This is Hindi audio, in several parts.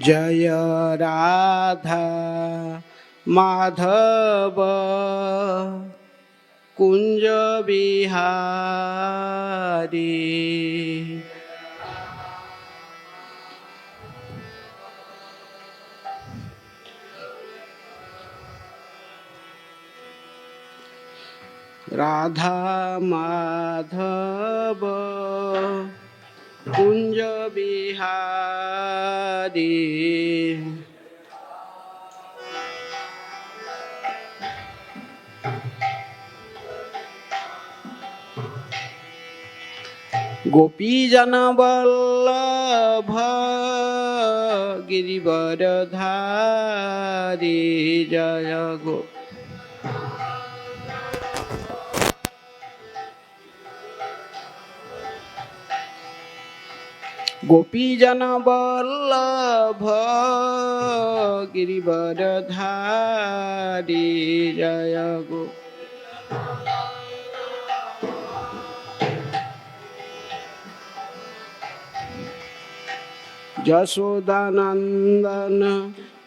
जय राधा माधव कुंज बिहारी। राधा माधव कुंज बिहारी। गोपी जन वल्लभ गिरिवरधारी। जय गो गोपी जन वल्लभ गिरिवरधारी। जय गो यशोदानंदन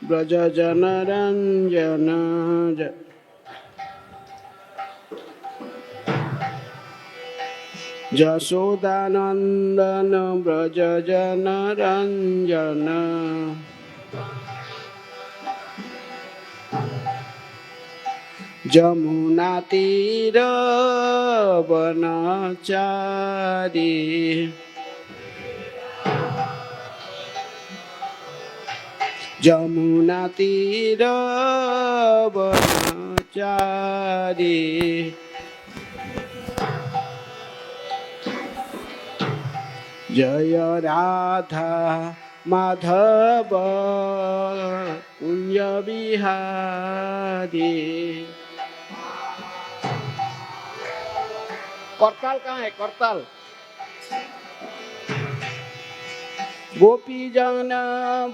ब्रज जन रंजन। यशोदानंदन ब्रज जन रंजन। जमुना तीर वनचारी। जमुना तीर वनचारी। जय राधा माधव कुंज बिहारी। करताल कहाँ है? करताल। गोपी जन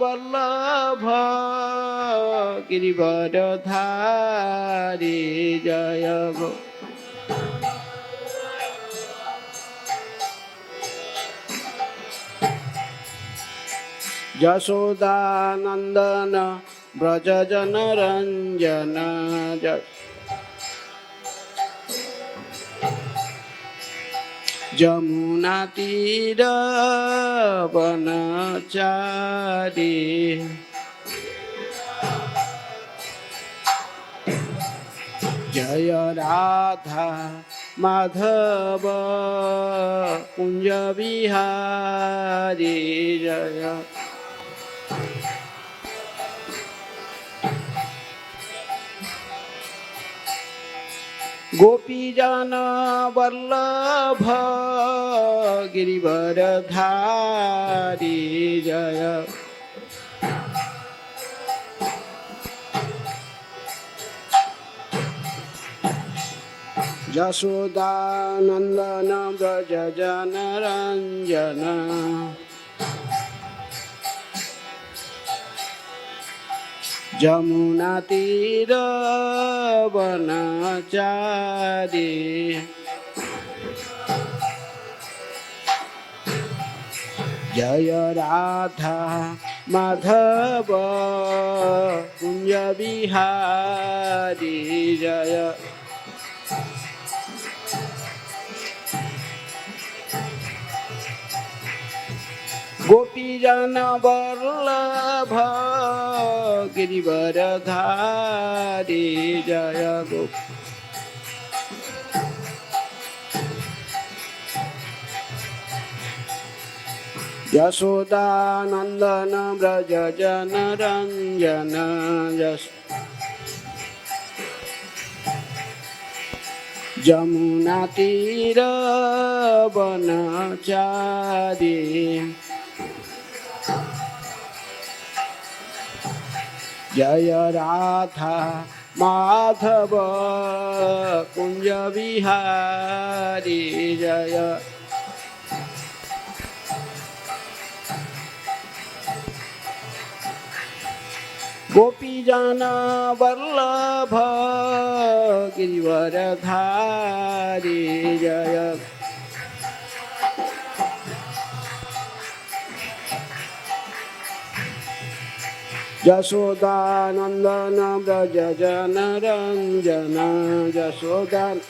वल्लभ गिरिवरधारी। जय गो यशोदानंदन ब्रज जन रंजन। जमुना तीर वनचारी। जय राधा माधव कुंज बिहारी। जय गोपी जन वल्लभ गिरिवरधारी। जय यशोदानंदन ब्रज जन रंजन। जमुना तीर वनचारी। जय राधा माधव कुंज बिहारी। जय गोपी जन वल्लभ गिरिवरधारी। जय गो यशोदानंदन ब्रज जन रंजन। जमुना तीर वनचारी। जय राधा माधव कुंज बिहारी। जय गोपीजन वल्लभ गिरिवरधारी जय यशोदानंदन व्रज जन रंजन यशोदान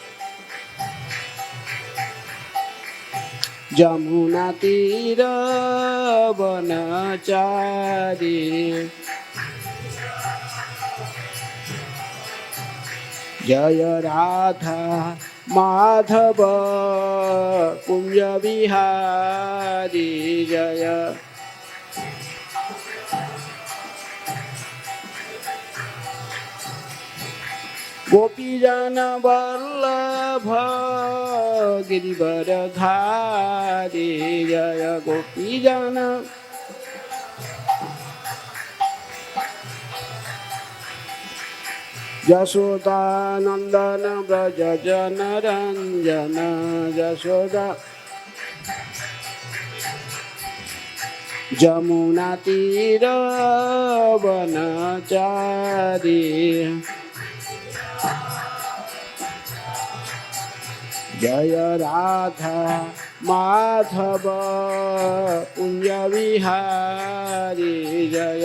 जमुना तीर वनचारी जय राधा माधव कुंज विहारी जय गोपीजन वल्लभ गिरिवरधारी जय गोपीजन यशोदानंदन व्रज जन रंजन यशोदा जमुना तीर वनचारी जय राधा माधव कुंज विहारी जय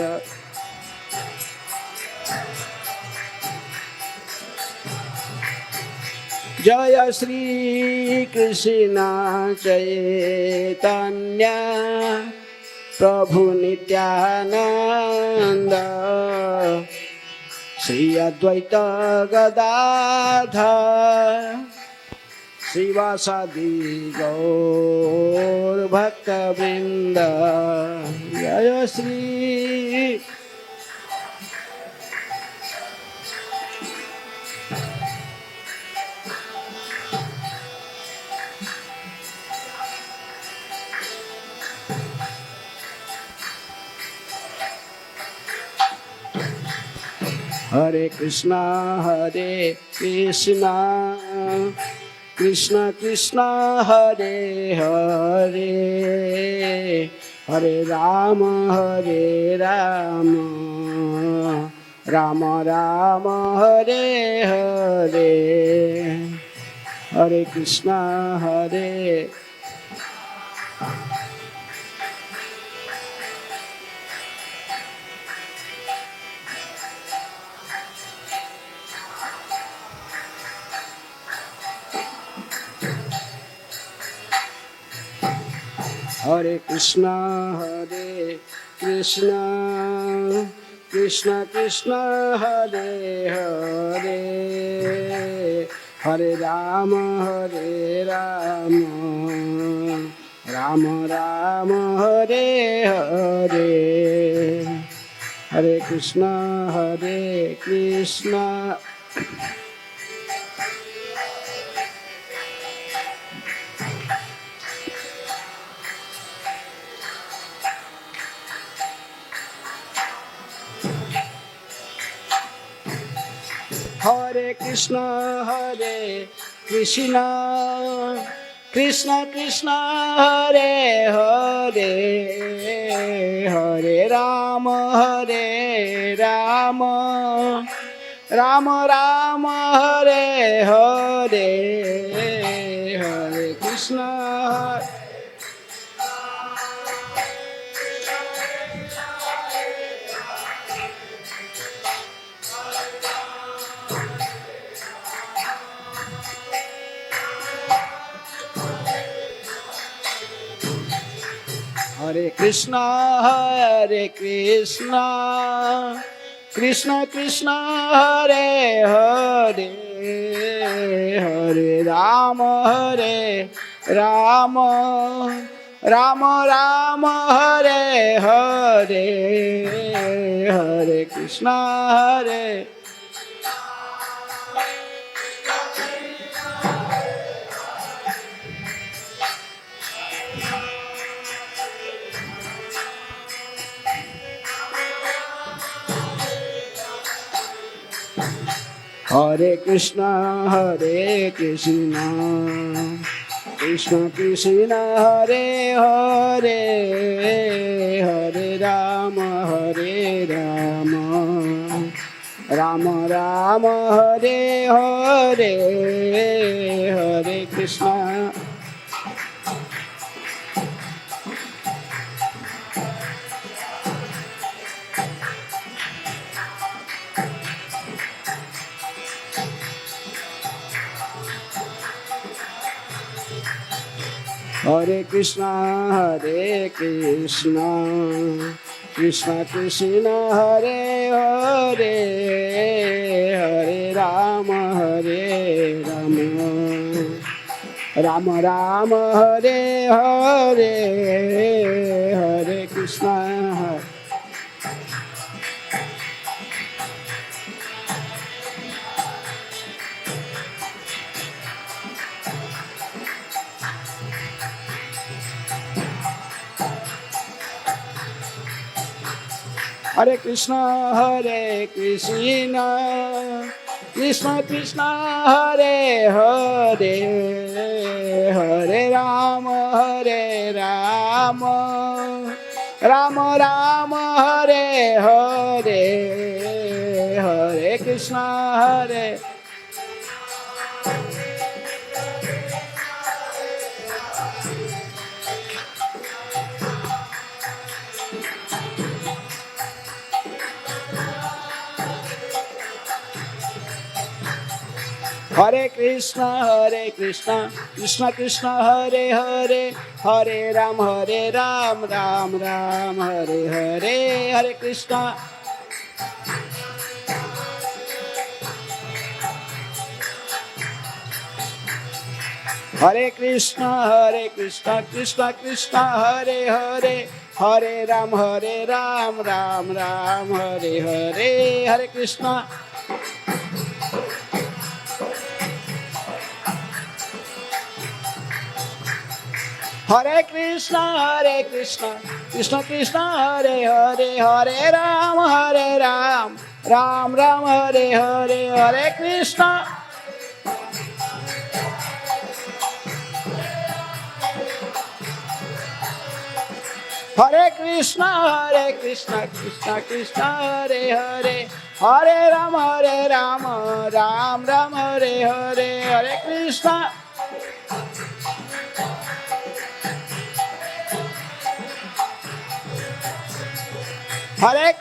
जय श्री कृष्ण चैतन्य प्रभु नित्यानंद श्री अद्वैत गदाधर श्रीवासादि गौर भक्तवृंद जय श्री हरे कृष्णा कृष्ण कृष्ण हरे हरे हरे राम राम राम हरे हरे हरे कृष्णा हरे हरे कृष्णा कृष्ण कृष्ण हरे हरे हरे राम राम राम हरे हरे हरे कृष्णा हरे कृष्णा हरे कृष्ण कृष्ण कृष्ण हरे हरे हरे राम राम राम हरे हरे हरे कृष्ण हरे कृष्ण कृष्ण कृष्ण हरे हरे हरे राम राम राम हरे हरे हरे कृष्ण हरे हरे कृष्ण कृष्ण कृष्ण हरे हरे हरे राम हरे राम राम राम हरे हरे हरे कृष्णा हरे कृष्णा कृष्णा कृष्ण हरे हरे हरे राम राम राम हरे हरे हरे कृष्णा हरे कृष्ण कृष्ण कृष्ण हरे हरे हरे राम राम राम हरे हरे हरे कृष्ण हरे हरे कृष्ण कृष्ण कृष्ण हरे हरे हरे राम राम राम हरे हरे हरे कृष्ण हरे कृष्ण कृष्ण कृष्ण हरे हरे हरे राम राम राम हरे हरे हरे कृष्ण हरे कृष्ण कृष्ण कृष्ण हरे हरे हरे राम राम राम हरे हरे हरे कृष्ण हरे कृष्ण कृष्ण कृष्ण हरे हरे हरे राम राम राम हरे हरे हरे कृष्ण हरे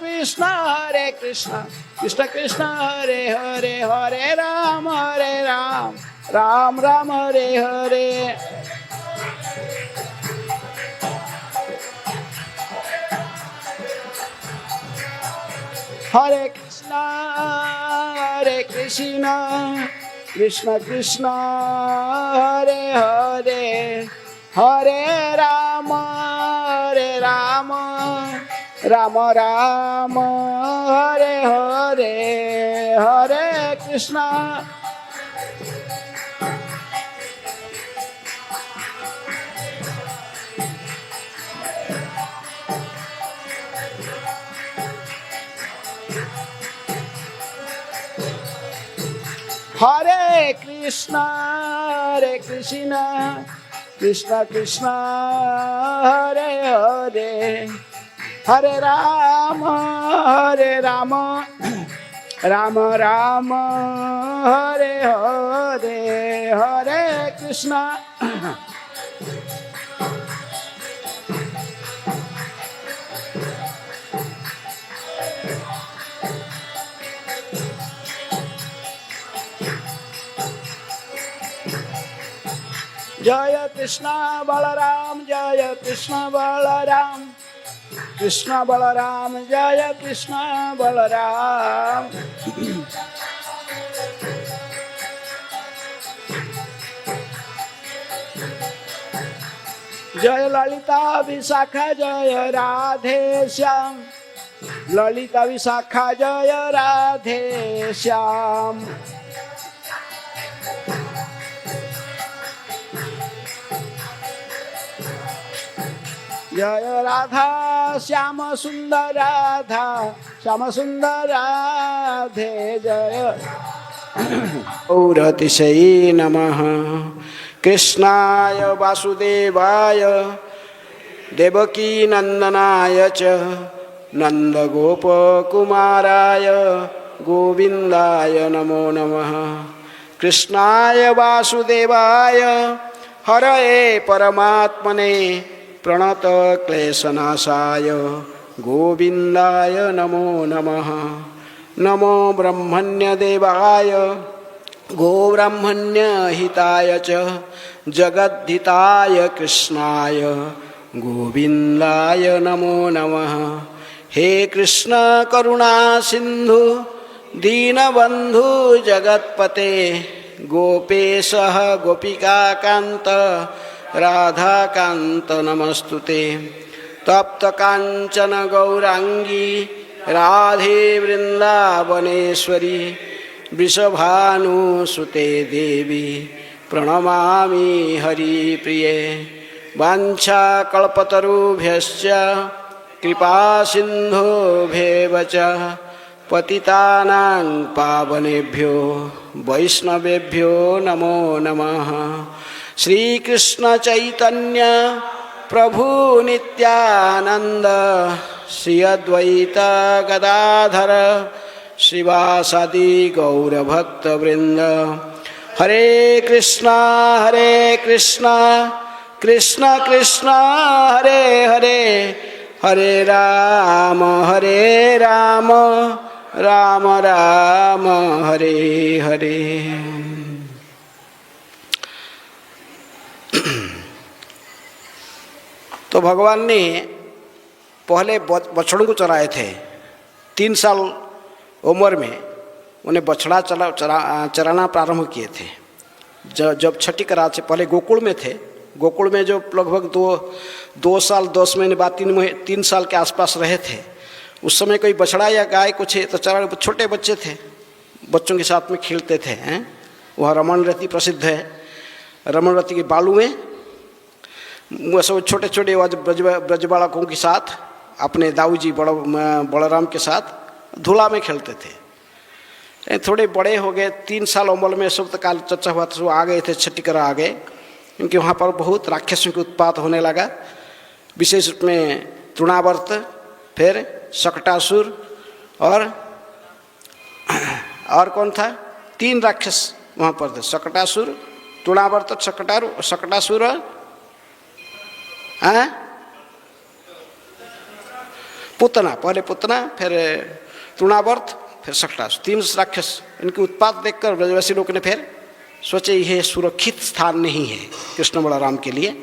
कृष्ण कृष्ण कृष्ण हरे हरे हरे राम राम राम हरे हरे हरे कृष्ण कृष्ण कृष्ण हरे हरे हरे राम राम राम हरे हरे हरे कृष्ण हरे कृष्ण कृष्ण कृष्ण हरे हरे हरे राम राम राम हरे हरे हरे कृष्ण जय कृष्ण बलराम जय कृष्ण बलराम कृष्ण बलराम जय कृष्ण बलराम जय ललिता विशाखा जय राधे श्याम ललिता विशाखा जय राधे श्याम जय राधा श्याम सुंदर राधे जय औरतिशयी नमः कृष्णाय वासुदेवाय देवकी नंदनाय च नन्दगोपकुमाराय गोविन्दाय नमो नमः। कृष्णाय वासुदेवाय हरये परमात्मने प्रणतक्लेशनाशाय गोविन्दाय नमो नमः। नमो ब्रह्मण्यदेवाय गोब्राह्मण्यहिताय च जगद्धिताय कृष्णाय गोविन्दाय नमो नमः। हे कृष्ण करुणा सिंधु दीनबंधु जगत्पते गोपेशः गोपिकाकान्त राधाकान्त नमस्तुते। तप्त कांचन गौरांगी राधे वृंदावनेश्वरी वृषभानुसुते देवी प्रणमामि हरिप्रिये। वाञ्छाकल्पतरुभ्यश्च कृपा सिन्धुभ्येव च पतितानां पावनेभ्यो वैष्णवेभ्यो नमो नमः। श्रीकृष्ण चैतन्य प्रभु नित्यानंद श्री अद्वैत गदाधर श्रीवासादि गौरभक्तवृंद। हरे कृष्णा कृष्ण कृष्ण हरे हरे, हरे राम राम राम हरे हरे। तो भगवान ने पहले बछड़ों को चराए थे। 3 साल उम्र में उन्हें बछड़ा चराना प्रारंभ किए थे। जब छठी करार से पहले गोकुल में थे। गोकुल में जो लगभग 2 साल 10 महीने बाद 3 साल के आसपास रहे थे, उस समय कोई बछड़ा या गाय कुछ है तो चरा, छोटे बच्चे थे, बच्चों के साथ में खेलते थे। वह रमण रति प्रसिद्ध है। रमण रति के बालू में वह सब छोटे छोटे ब्रज बालकों के साथ अपने दाऊजी बलराम के साथ धूला में खेलते थे। थोड़े बड़े हो गए, 3 साल उम्र में सब काल चर्चा हुआ तो आ गए थे, छठी करा आ गए, क्योंकि वहाँ पर बहुत राक्षसों के उत्पात होने लगा। विशेष रूप में तृणावर्त, फिर शकटासुर और कौन था, 3 राक्षस वहाँ पर थे, शकटासुर, तृणावर्त, शकटासुर, पुतना, पहले पुतना, फिर तृणावर्त, फिर शकटासुर, 3 राक्षस। इनके उत्पात देखकर ब्रजवासी लोग ने फिर सोचे यह सुरक्षित स्थान नहीं है कृष्ण बलराम के लिए,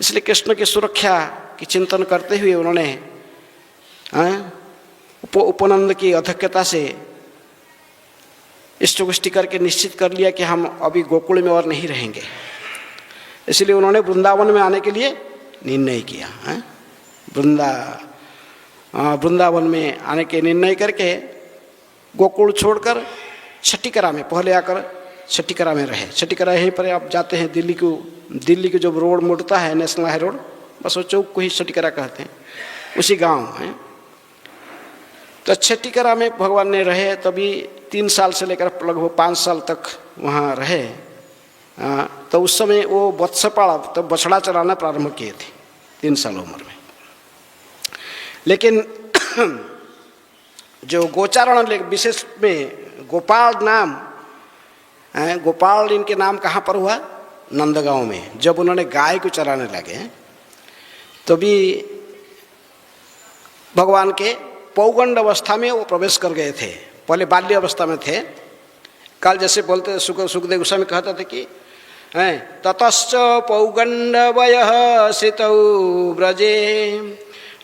इसलिए कृष्ण की सुरक्षा की चिंतन करते हुए उन्होंने उपनंद की अध्यक्षता से इष्टगोष्ठी करके निश्चित कर लिया कि हम अभी गोकुल में और नहीं रहेंगे। इसलिए उन्होंने वृंदावन में आने के लिए निर्णय किया। वृंदावन में आने के निर्णय करके गोकुल छोड़कर छठीकरा में पहले आकर छठीकरा में रहे। छठीकरा यहीं पर आप जाते हैं दिल्ली को जो रोड मुड़ता है नेशनल हाई रोड, बस वो चौक को ही छठीकरा कहते हैं, उसी गांव है। तो छठीकरा में भगवान ने रहे, तभी 3 साल से लेकर लगभग 5 साल तक वहाँ रहे। तो उस समय वो वत्सपाल तो बछड़ा चराना प्रारंभ किए थे 3 साल उम्र में। लेकिन जो गोचारण विशेष में गोपाल नाम, गोपाल इनके नाम कहाँ पर हुआ, नंदगांव में। जब उन्होंने गाय को चराने लगे तो भी भगवान के पौगंड अवस्था में वो प्रवेश कर गए थे। पहले बाल्य अवस्था में थे। कल जैसे बोलते सुखदेव गोस्वामी कहते थे कि ततश्च पौगंड वयः सितौ ब्रजे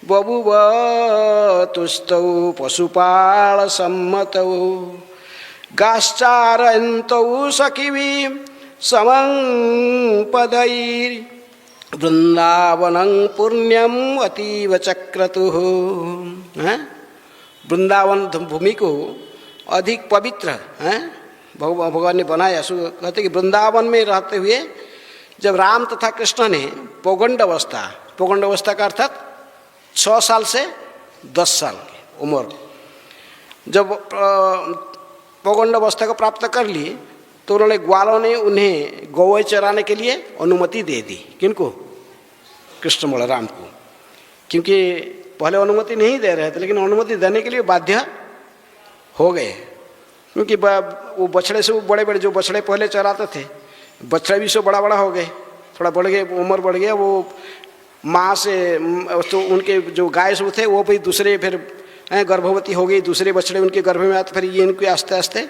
बभुव तुस्तौ पशुपाल सम्मतौ गाश्चारयन्तौ सखिवी समंपदैर् वृंदावनं पुण्यम अतीव चक्रतुः। वृंदावन भूमि को अधिक पवित्र भगवान ने बनाया। कहते कि वृंदावन में रहते हुए जब राम तथा कृष्ण ने पौगंड अवस्था का अर्थात 6 साल से 10 साल की उम्र, जब पौगंड अवस्था को प्राप्त कर लिए तो उन्होंने ग्वालों ने उन्हें गौएं चराने के लिए अनुमति दे दी। किनको? कृष्ण बलराम को। क्योंकि पहले अनुमति नहीं दे रहे थे, लेकिन अनुमति देने के लिए बाध्य हो गए, क्योंकि वो बछड़े से वो बड़े बड़े जो बछड़े पहले चराते थे, बछड़े भी से बड़ा बड़ा हो गए, थोड़ा बढ़ गए, उम्र बढ़ गया, वो माँ से तो उनके जो गाय से थे वो भी दूसरे फिर गर्भवती हो गई, दूसरे बछड़े उनके गर्भ में आते, फिर ये इनको आस्ते आस्ते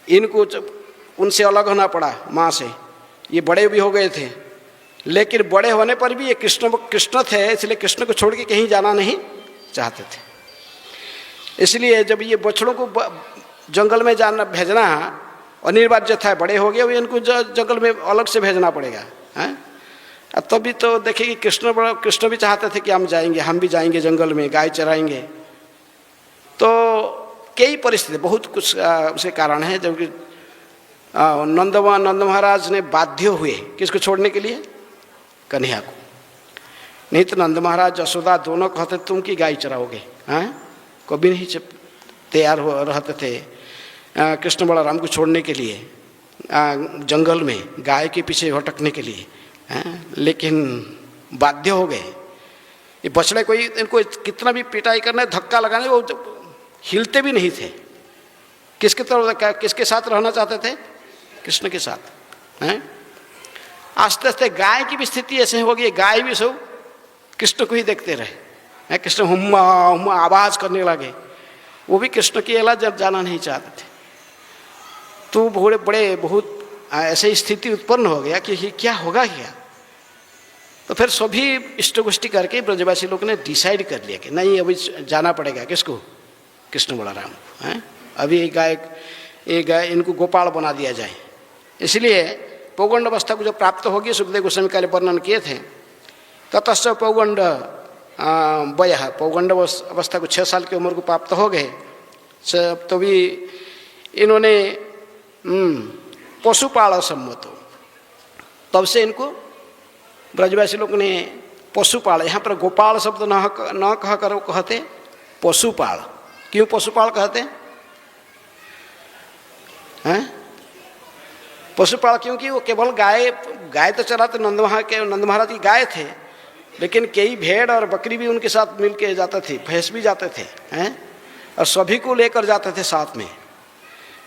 इनको उनसे अलग होना पड़ा माँ से, ये बड़े भी हो गए थे। लेकिन बड़े होने पर भी ये कृष्ण थे, इसलिए कृष्ण को छोड़ के कहीं जाना नहीं चाहते थे। इसलिए जब ये बछड़ों को जंगल में जाना भेजना अनिवार्य था, बड़े हो गए, इनको जंगल में अलग से भेजना पड़ेगा, हैं। तभी तो देखिए कि कृष्ण भी चाहते थे कि हम जाएंगे, हम भी जाएंगे जंगल में, गाय चराएंगे। तो कई परिस्थिति, बहुत कुछ उसके कारण है, जबकि नंद महाराज ने बाध्य हुए किसको छोड़ने के लिए, कन्हैया को। नहीं तो नंद महाराज यशोदा दोनों कहते तुम की गाय चराओगे, हैं, कभी नहीं तैयार हो रहते थे कृष्ण बलराम को छोड़ने के लिए जंगल में गाय के पीछे भटकने के लिए, हैं, लेकिन बाध्य हो गए। ये बछड़े कोई इनको कितना भी पिटाई करने, धक्का लगाने, वो हिलते भी नहीं थे। किसके तरफ, किसके साथ रहना चाहते थे, कृष्ण के साथ, हैं। आस्ते आस्ते गाय की भी स्थिति ऐसे हो गई, गाय भी सब कृष्ण को ही देखते रहे, कृष्ण हुम्मा हुम्मा आवाज करने लगे, वो भी कृष्ण की अला जाना नहीं चाहते थे। तो बहुत ऐसे स्थिति उत्पन्न हो गया कि क्या होगा क्या। तो फिर सभी इष्टगोष्ठी करके ब्रजवासी लोग ने डिसाइड कर लिया कि नहीं, अभी जाना पड़ेगा किसको, कृष्ण बलराम, हैं। अभी एक गाय इनको गोपाल बना दिया जाए। इसलिए पौगंड अवस्था को जो प्राप्त होगी, सुखदेव गोस्वामी काले वर्णन किए थे, ततश्च पौगंड वयः, पौगंड अवस्था को 6 साल की उम्र को प्राप्त हो गए, तो भी इन्होंने पशुपाल सम्मत हो, तब से इनको ब्रजवासी लोग ने पशुपाल, यहाँ पर गोपाल शब्द न कह कर कहते पशुपाल। क्यों पशुपाल कहते हैं, पशुपाल? क्योंकि वो केवल गाय तो चराते, नंद महाराज की गाय थे, लेकिन कई भेड़ और बकरी भी उनके साथ मिल के जाते थे, भैंस भी जाते थे, हैं, और सभी को लेकर जाते थे साथ में।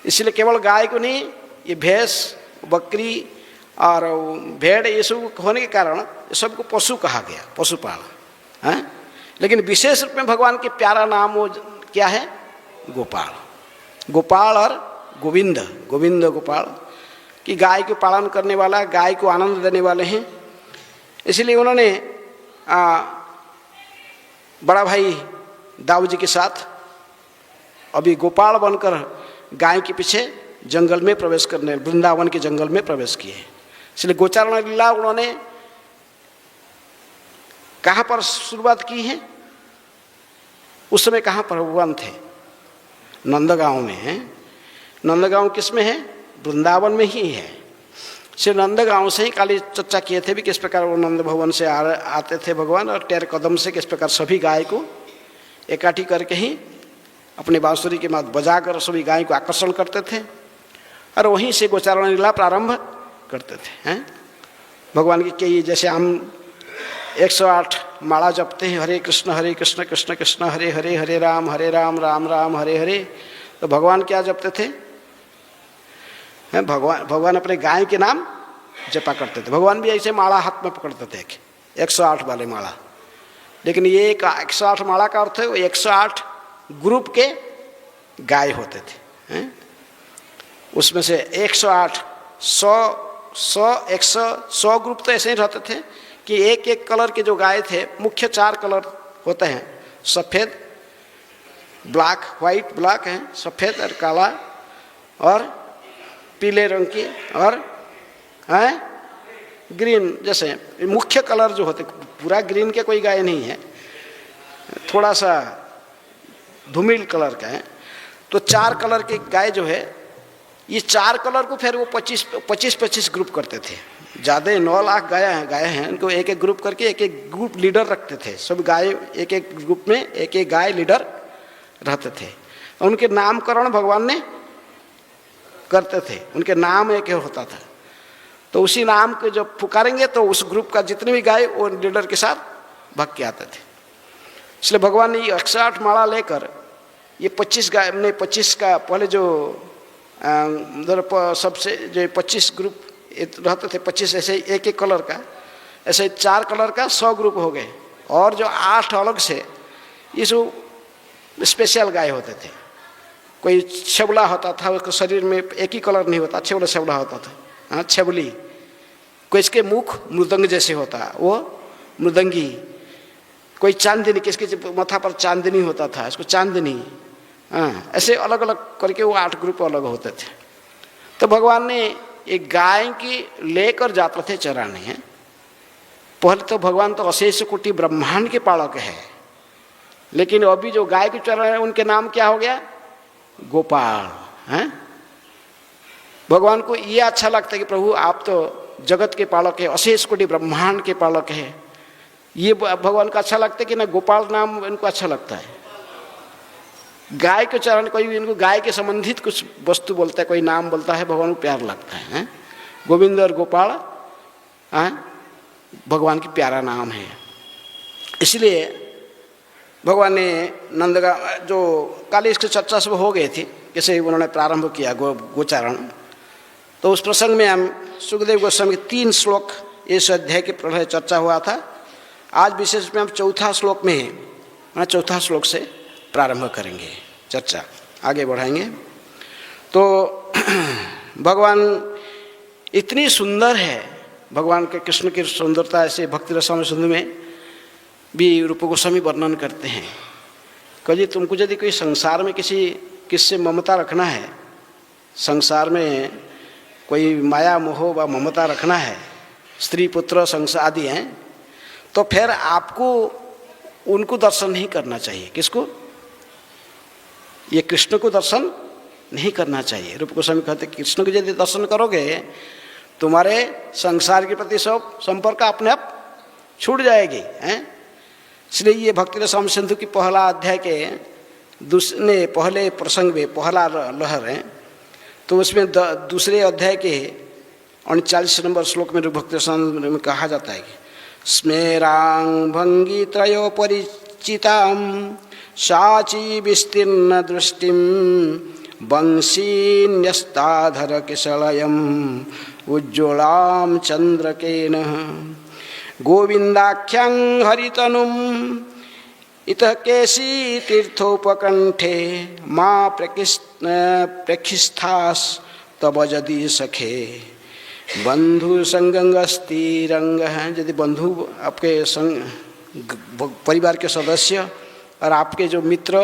इसलिए केवल गाय को नहीं, ये भैंस, बकरी और भेड़, ये सब होने के कारण सबको पशु कहा गया, पशुपाल, हैं। लेकिन विशेष रूप में भगवान के प्यारा नाम वो क्या है, गोपाल। गोपाल और गोविंद, गोविंद गोपाल, कि गाय को पालन करने वाला, गाय को आनंद देने वाले हैं। इसलिए उन्होंने बड़ा भाई दाऊ जी के साथ अभी गोपाल बनकर गाय के पीछे जंगल में प्रवेश करने, वृंदावन के जंगल में प्रवेश किए। इसलिए गोचारण लीला उन्होंने कहाँ पर शुरुआत की है, उस समय कहाँ पर भगवान थे, नंदगांव में है। नंदगांव किस में है, वृंदावन में ही है। श्री नंदगांव से ही काली चर्चा किए थे भी किस प्रकार वो नंद भवन से आते थे भगवान, और टेर कदम से किस प्रकार सभी गाय को इकट्ठी करके ही अपने बांसुरी के मात बजाकर सभी गाय को आकर्षण करते थे, और वहीं से गोचारण लीला प्रारंभ करते थे, हैं। भगवान की कई, जैसे हम 108 माला जपते हैं, हरे कृष्ण कृष्ण कृष्ण हरे हरे, हरे राम राम राम हरे हरे। तो भगवान क्या जपते थे, हैं, भगवान अपने गाय के नाम जपा करते थे। भगवान भी ऐसे माला हाथ में पकड़ते थे, 108 वाले माला। लेकिन ये 108 माला का अर्थ है, वो 108 ग्रुप के गाय होते थे, हैं। उसमें से 108 100 ग्रुप तो ऐसे ही रहते थे कि एक एक कलर के जो गाय थे, मुख्य 4 कलर होते हैं, सफ़ेद, ब्लैक, वाइट ब्लैक है, सफ़ेद और काला और पीले रंग की और ग्रीन, जैसे मुख्य कलर जो होते। पूरा ग्रीन के कोई गाय नहीं है, थोड़ा सा धूमिल कलर का है। तो 4 कलर के गाय जो है, ये 4 कलर को फिर वो 25 ग्रुप करते थे। ज़्यादा 9 लाख गाय हैं, इनको एक एक ग्रुप करके एक एक ग्रुप लीडर रखते थे। सब गाय एक एक ग्रुप में एक एक गाय लीडर रहते थे। उनके नामकरण भगवान ने करते थे, उनके नाम एक होता था। तो उसी नाम के जब पुकारेंगे तो उस ग्रुप का जितने भी गाय वो लीडर के साथ भाग के आते थे। इसलिए भगवान ने ये 108 माला लेकर ये 25 गाय ने 25 का पहले जो सबसे जो 25 ग्रुप रहते थे, 25 ऐसे एक एक कलर का, ऐसे 4 कलर का 100 ग्रुप हो गए, और जो 8 अलग से ये सब स्पेशल गाय होते थे। कोई छबला होता था, उसके शरीर में एक ही कलर नहीं होता, छबला होता था, हाँ छबली। कोई इसके मुख मृदंग जैसे होता, वो मृदंगी। कोई चांदनी, किसके माथा पर चांदनी होता था, इसको चांदनी। हाँ, ऐसे अलग अलग करके वो 8 ग्रुप अलग होते थे। तो भगवान ने एक गाय की लेकर जाते थे चराने हैं। पहले तो भगवान तो अशेष कोटि ब्रह्मांड के पालक है, लेकिन अभी जो गाय को चरा रहे हैं उनके नाम क्या हो गया? गोपाल हैं। भगवान को ये अच्छा लगता है कि प्रभु आप तो जगत के पालक है, अशेष कोटि ब्रह्मांड के पालक है। ये भगवान को अच्छा लगता है कि ना गोपाल नाम इनको अच्छा लगता है। गाय को चरण, कोई भी इनको गाय के संबंधित कुछ वस्तु बोलता है, कोई नाम बोलता है, भगवान को प्यार लगता है। गोविंद और गोपाल भगवान की प्यारा नाम है। इसलिए भगवान ने नंदगा जो काली इसकी चर्चा सब हो गई थी, कैसे उन्होंने प्रारंभ किया गोचारण, तो उस प्रसंग में हम सुखदेव गोस्वामी के 3 श्लोक इस अध्याय के पहले चर्चा हुआ था। आज विशेष में हम 4 श्लोक में 4 श्लोक से प्रारंभ करेंगे, चर्चा आगे बढ़ाएंगे। तो भगवान इतनी सुंदर है, भगवान के कृष्ण की सुंदरता ऐसे भक्ति रसायन सिंधु में भी रूप गोस्वामी वर्णन करते हैं। कभी तुमको यदि कोई संसार में किससे ममता रखना है, संसार में कोई माया मोह व ममता रखना है, स्त्री पुत्र संसार आदि हैं, तो फिर आपको उनको दर्शन नहीं करना चाहिए। किसको? ये कृष्ण को दर्शन नहीं करना चाहिए। रूप गोस्वामी कहते कृष्ण को यदि दर्शन करोगे तुम्हारे संसार के प्रति सब संपर्क अपने आप छूट जाएगी हैं। इसलिए ये भक्ति रसायन सिंधु की पहला अध्याय के पहले प्रसंग में पहला लहर है, तो उसमें दूसरे अध्याय के 39 नंबर श्लोक में भक्ति रसायन में कहा जाता है कि स्मेरांग भंगी त्रयो परिचिताम साची विस्तीर्ण दृष्टिम बंशी न्यस्ताधर किशलयम उज्ज्वलाम चंद्रकेन गोविंदाख्यं हरितनुम इतः केशी तीर्थोपकंठे माँ प्रखिस्थास तब यदि सखे बंधु संगस्ती रंग है। यदि बंधु आपके संग परिवार के सदस्य और आपके जो मित्र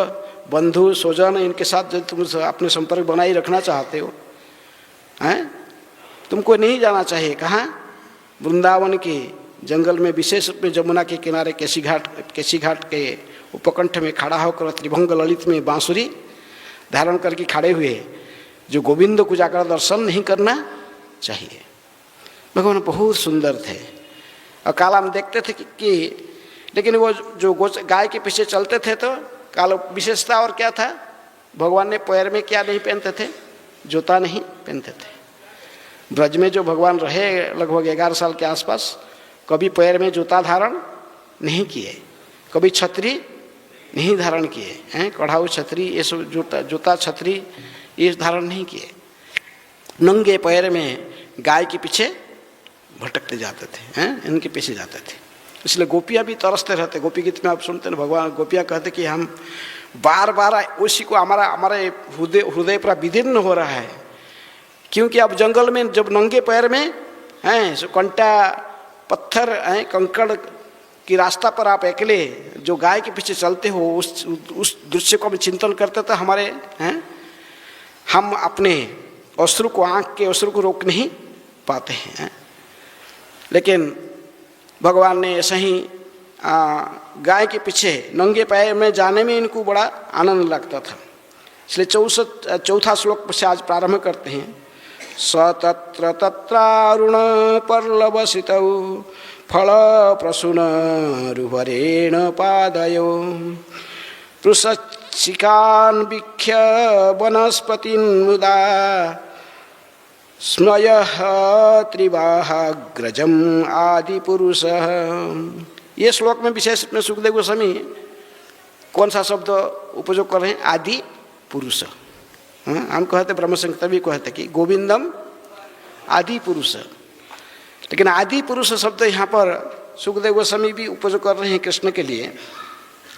बंधु स्वजन इनके साथ यदि तुम अपने संपर्क बनाए रखना चाहते हो हैं, तुमको नहीं जाना चाहिए कहाँ? वृंदावन के जंगल में, विशेष रूप में जमुना के किनारे केशी घाट के उपकंठ में खड़ा होकर त्रिभंग ललित में बांसुरी धारण करके खड़े हुए जो गोविंद को जाकर दर्शन नहीं करना चाहिए। भगवान बहुत सुंदर थे और काला हम देखते थे कि लेकिन वो जो गाय के पीछे चलते थे तो काल विशेषता और क्या था? भगवान ने पैर में क्या नहीं पहनते थे? जूता नहीं पहनते थे। ब्रज में जो भगवान रहे लगभग 11 साल के आसपास, कभी पैर में जूता धारण नहीं किए, कभी छतरी नहीं धारण किए हैं, कढ़ाऊ छतरी ये सब जूता छतरी ये धारण नहीं किए। नंगे पैर में गाय के पीछे भटकते जाते थे हैं, इनके पीछे जाते थे। इसलिए गोपियाँ भी तरसते रहते। गोपी गीत में आप सुनते हैं भगवान गोपियाँ कहते कि हम बार बार उसी को हमारे हृदय पर विदीर्ण हो रहा है, क्योंकि अब जंगल में जब नंगे पैर में हैं, सो कंटा पत्थर हैं, कंकड़ की रास्ता पर आप अकेले जो गाय के पीछे चलते हो, उस दृश्य को हम चिंतन करते तो हमारे हैं, हम अपने अश्रु को, आँख के अश्रु को रोक नहीं पाते हैं। लेकिन भगवान ने ऐसे ही गाय के पीछे नंगे पैर में जाने में इनको बड़ा आनंद लगता था। इसलिए 4 श्लोक से आज प्रारंभ करते हैं। स तत्र तत्रारुण पर्लवसितौ फल प्रसून रुभरेण पादयो पृषचिकान् वीक्ष्य वनस्पतिन् मुदा स्मयः त्रिवाहाग्रजम् आदि पुरुषः। ये श्लोक में विशेष में सुखदेव गोस्वामी कौन सा शब्द उपयोग कर रहे हैं? आदि पुरुष। हम कहते ब्रह्म संहिता भी कहते कि गोविंदम आदि पुरुष, लेकिन आदि पुरुष शब्द यहाँ पर सुखदेव गोस्वामी भी उपयोग कर रहे हैं कृष्ण के लिए।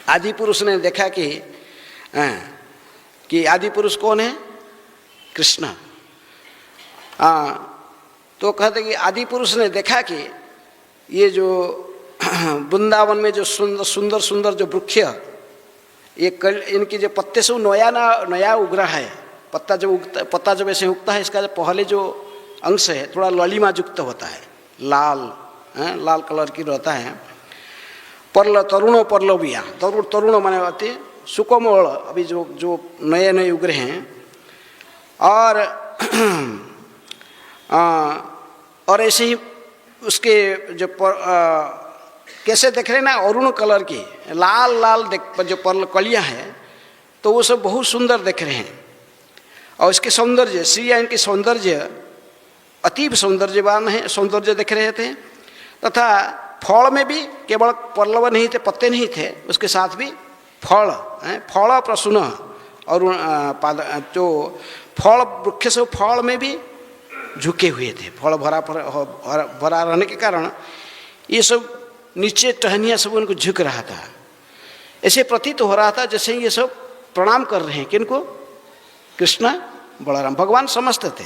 आदि पुरुष ने देखा कि आदि पुरुष कौन है? कृष्ण। तो कहते कि आदि पुरुष ने देखा कि ये जो वृंदावन में जो सुंदर सुंदर सुंदर जो वृक्ष, ये इनके जो पत्ते से नया उगरा है, पत्ता जब ऐसे उगता है, इसका पहले जो अंश है थोड़ा ललिमा युक्त होता है, लाल कलर की रहता है। पर्ल तरुणों पर्लविया, तरुण माने अति सुकोमल, अभी जो नए उगरे हैं। और ऐसे ही उसके जो कैसे देख रहे हैं ना, अरुण कलर की लाल जो पर्ल कलियाँ हैं, तो वो सब बहुत सुंदर देख रहे हैं। और इसके सौंदर्य, श्री इनके सौंदर्य अतीब सौंदर्यवान है, सौंदर्य देख रहे थे। तथा फल में भी केवल पल्लव नहीं थे, पत्ते नहीं थे, उसके साथ भी फल प्रसून, और जो फल वृक्ष से फल में भी झुके हुए थे। फल भरा रहने के कारण ये सब नीचे टहनियाँ सब उनको झुक रहा था। ऐसे प्रतीत हो रहा था जैसे ये सब प्रणाम कर रहे हैं। किनको? कृष्ण बलराम। भगवान समझते थे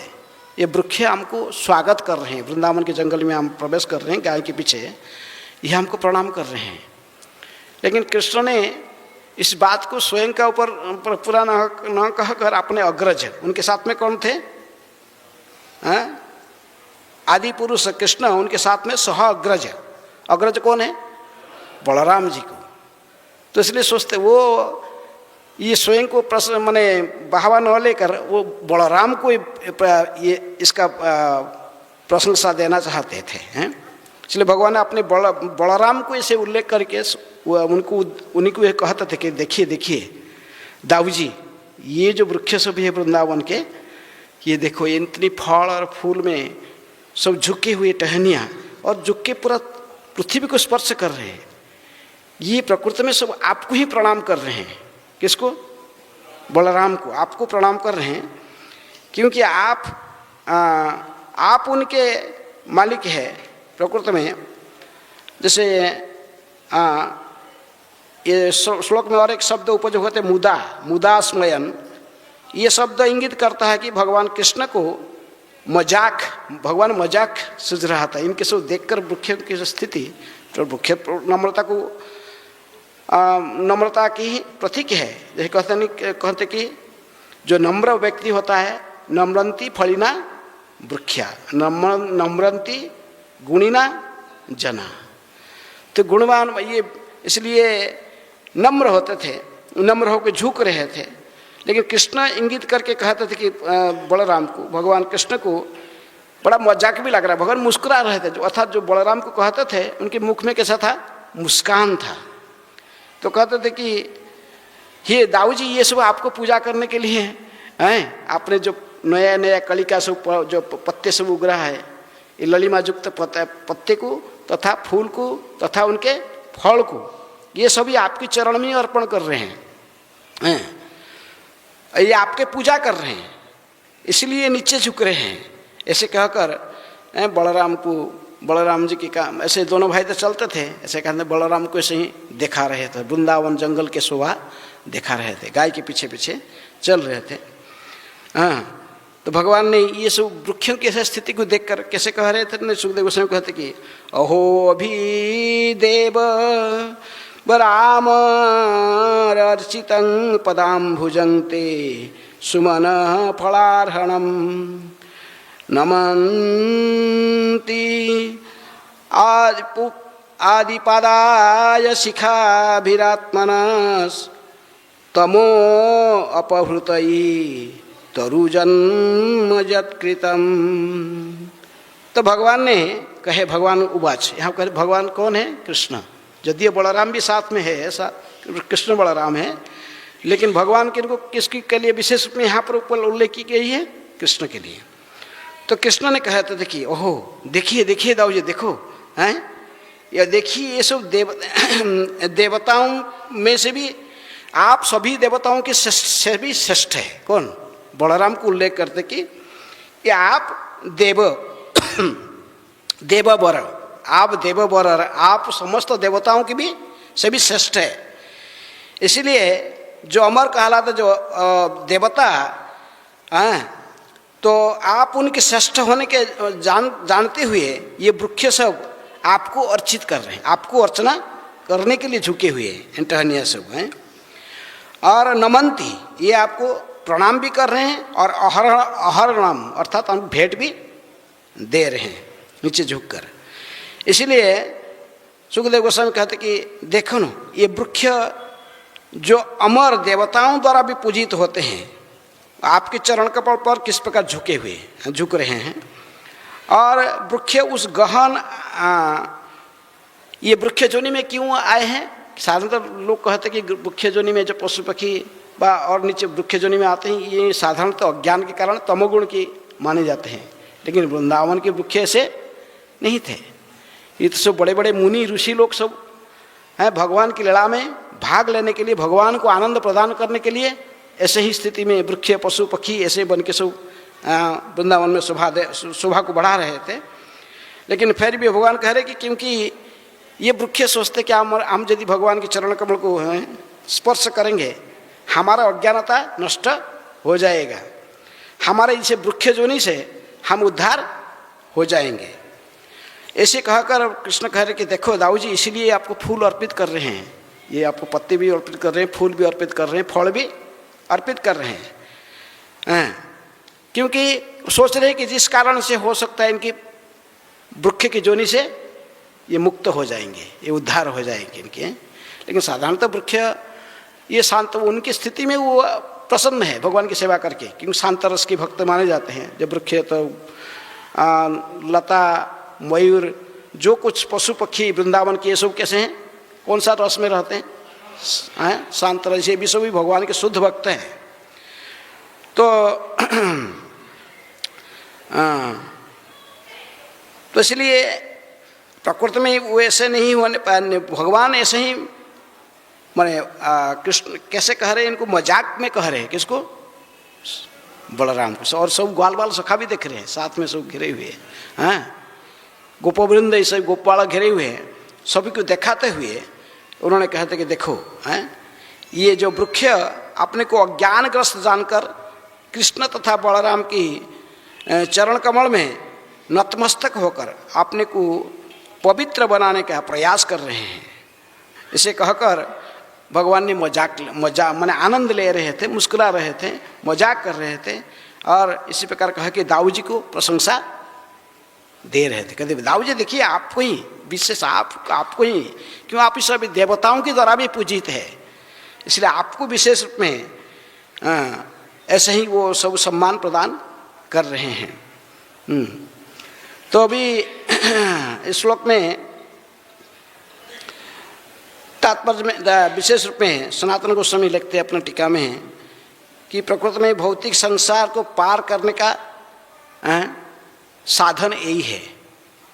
ये वृक्ष हमको स्वागत कर रहे हैं, वृंदावन के जंगल में हम प्रवेश कर रहे हैं गाय के पीछे, ये हमको प्रणाम कर रहे हैं। लेकिन कृष्ण ने इस बात को स्वयं का ऊपर पूरा न कहकर अपने अग्रज, उनके साथ में कौन थे? आदि पुरुष कृष्ण, उनके साथ में सह अग्रज कौन है? बलराम जी को। तो इसलिए सोचते वो ये स्वयं को माने बढ़ावा न लेकर वो बलराम को ये इसका प्रशंसा देना चाहते थे, हैं? इसलिए भगवान ने अपने बलराम को ऐसे उल्लेख करके उन्हीं को कहते थे कि देखिए दाऊ जी, ये जो वृक्ष सब है वृंदावन के, ये देखो ये इतनी फल और फूल में सब झुके हुए टहनियाँ, और झुक के पूरा पृथ्वी को स्पर्श कर रहे हैं। ये प्रकृति में सब आपको ही प्रणाम कर रहे हैं। किसको? बलराम को। आपको प्रणाम कर रहे हैं क्योंकि आप उनके मालिक है प्रकृति में। जैसे ये श्लोक में और एक शब्द उपयोग होते मुदा स्मयन। ये शब्द इंगित करता है कि भगवान कृष्ण को भगवान मजाक सूझ रहा था। इनके सब देखकर वृक्ष की स्थिति, तो वृक्ष नम्रता की ही प्रतीक है। जैसे कहते कि जो नम्र व्यक्ति होता है, नम्रंती फलिना वृक्षा, नम्रंती गुणिना जना। तो गुणवान ये इसलिए नम्र होते थे, नम्र होकर झुक रहे थे। लेकिन कृष्ण इंगित करके कहते थे कि बलराम को, भगवान कृष्ण को बड़ा मजाक भी लग रहा है। भगवान मुस्कुरा रहे थे, अर्थात जो बलराम को कहते थे उनके मुख में कैसा था? मुस्कान था। तो कहते थे कि हे दाऊ जी, ये सब आपको पूजा करने के लिए हैं। आपने जो नया कलिका सब जो पत्ते सब उग रहा है, ये ललिमा युक्त पत्ते को तथा फूल को तथा उनके फल को, ये सभी आपके चरण में अर्पण कर रहे हैं। ये आपके पूजा कर रहे हैं, इसलिए नीचे झुक रहे हैं। ऐसे कहकर बलराम जी की काम, ऐसे दोनों भाई तो चलते थे, ऐसे कहते बलराम को ऐसे ही देखा रहे थे। वृंदावन जंगल के शोभा देखा रहे थे, गाय के पीछे पीछे चल रहे थे। तो भगवान ने ये सब वृक्षों की ऐसी स्थिति को देखकर कैसे कह रहे थे? सुखदेव गोस्वामी कहते कि अहो अभी देव राम अर्चितं पदाम्भुजं ते सुमन फलार्हणं नमन्ति आदिपादाय शिखाभिरात्मनस् तमो अपहृतयि तरुजन्म यत्कृतं। तो भगवान ने कहे, भगवान उवाच, यहाँ कहे भगवान कौन है? कृष्ण। यदि बलराम भी साथ में है, ऐसा कृष्ण बलराम है, लेकिन भगवान किसकी के लिए विशेष रूप में यहाँ पर उल्लेख की गई है? कृष्ण के लिए। तो कृष्ण ने कहा था देखिए, ओहो देखिए दाऊ जी, देखो हैं, या देखिए ये सब देवताओं में से भी आप सभी देवताओं के से भी श्रेष्ठ है। कौन? बलराम को उल्लेख करते कि ये आप देववर, आप देववर, आप समस्त देवताओं की भी से भी श्रेष्ठ है। इसीलिए जो अमर कहलाते जो देवता तो आप उनके श्रेष्ठ होने के जानते हुए ये वृक्ष सब आपको अर्चित कर रहे हैं, आपको अर्चना करने के लिए झुके हुए हैं, टहनिया सब हैं। और नमंती, ये आपको प्रणाम भी कर रहे हैं और अहरणम अर्थात हम भेंट भी दे रहे हैं नीचे झुककर। इसीलिए सुखदेव गोस्वामी कहते कि देखो ना, ये वृक्ष जो अमर देवताओं द्वारा भी पूजित होते हैं, आपके चरण कमल पर किस प्रकार झुक रहे हैं। और वृक्ष उस गहन ये वृक्ष जोनि में क्यों आए हैं? साधारणतः लोग कहते हैं कि वृक्ष जोनि में जो पशु पक्षी व और नीचे वृक्ष जोनि में आते हैं, ये साधारणतः अज्ञान के कारण तमोगुण की माने जाते हैं। लेकिन वृंदावन के वृक्ष ऐसे नहीं थे। ये तो सब बड़े बड़े मुनि ऋषि लोग सब हैं, भगवान की लीला में भाग लेने के लिए, भगवान को आनंद प्रदान करने के लिए ऐसे ही स्थिति में वृक्ष पशु पक्षी ऐसे बन के सब वृंदावन में शोभा को बढ़ा रहे थे। लेकिन फिर भी भगवान कह रहे कि क्योंकि ये वृक्ष सोचते कि हम यदि भगवान के चरण कमल को स्पर्श करेंगे हमारा अज्ञानता नष्ट हो जाएगा, हमारे इसे वृक्ष जोनि से हम उद्धार हो जाएंगे। ऐसे कहकर कृष्ण कह रहे कि देखो दाऊ जी, इसीलिए आपको फूल अर्पित कर रहे हैं, ये आपको पत्ते भी अर्पित कर रहे हैं, फूल भी अर्पित कर रहे हैं, फल भी अर्पित कर रहे हैं। क्योंकि सोच रहे हैं कि जिस कारण से हो सकता है इनकी वृक्ष की जोनि से ये मुक्त हो जाएंगे, ये उद्धार हो जाएंगे इनके। लेकिन साधारणतः वृक्ष ये शांत, उनकी स्थिति में वो प्रसन्न है भगवान की सेवा करके, क्योंकि शांत रस के भक्त माने जाते हैं। जब वृक्ष तो लता मयूर जो कुछ पशु पक्षी वृंदावन के ये सब कैसे हैं, कौन सा रस में रहते हैं? शांत रस, ये भी सब भी भगवान के शुद्ध भक्त हैं। तो इसलिए प्रकृति में वो ऐसे नहीं होने, भगवान ऐसे ही माने कृष्ण कैसे कह रहे हैं, इनको मजाक में कह रहे हैं। किसको? बलराम को। और सब ग्वाल बाल सखा भी देख रहे हैं, साथ में सब घिरे हुए हैं, गोपवृंद ऐसे गोपाल घिरे हुए हैं। सभी को दिखाते हुए उन्होंने कहते कि देखो ये जो वृक्ष अपने को अज्ञानग्रस्त जानकर कृष्ण तथा बलराम की चरण कमल में नतमस्तक होकर अपने को पवित्र बनाने का प्रयास कर रहे हैं। इसे कहकर भगवान ने मजाक माने आनंद ले रहे थे, मुस्कुरा रहे थे, मजाक कर रहे थे। और इसी प्रकार कह के दाऊ जी को प्रशंसा दे रहे थे। कहते दाऊ जी देखिए, आपको ही विशेष आपको ही, क्यों आप इस सभी देवताओं के द्वारा भी पूजित है, इसलिए आपको विशेष रूप में ऐसे ही वो सब सम्मान प्रदान कर रहे हैं। तो अभी इस श्लोक में तात्पर्य में विशेष रूप में सनातन गोस्वामी लिखते हैं अपने टीका में कि प्रकृति में भौतिक संसार को पार करने का साधन यही है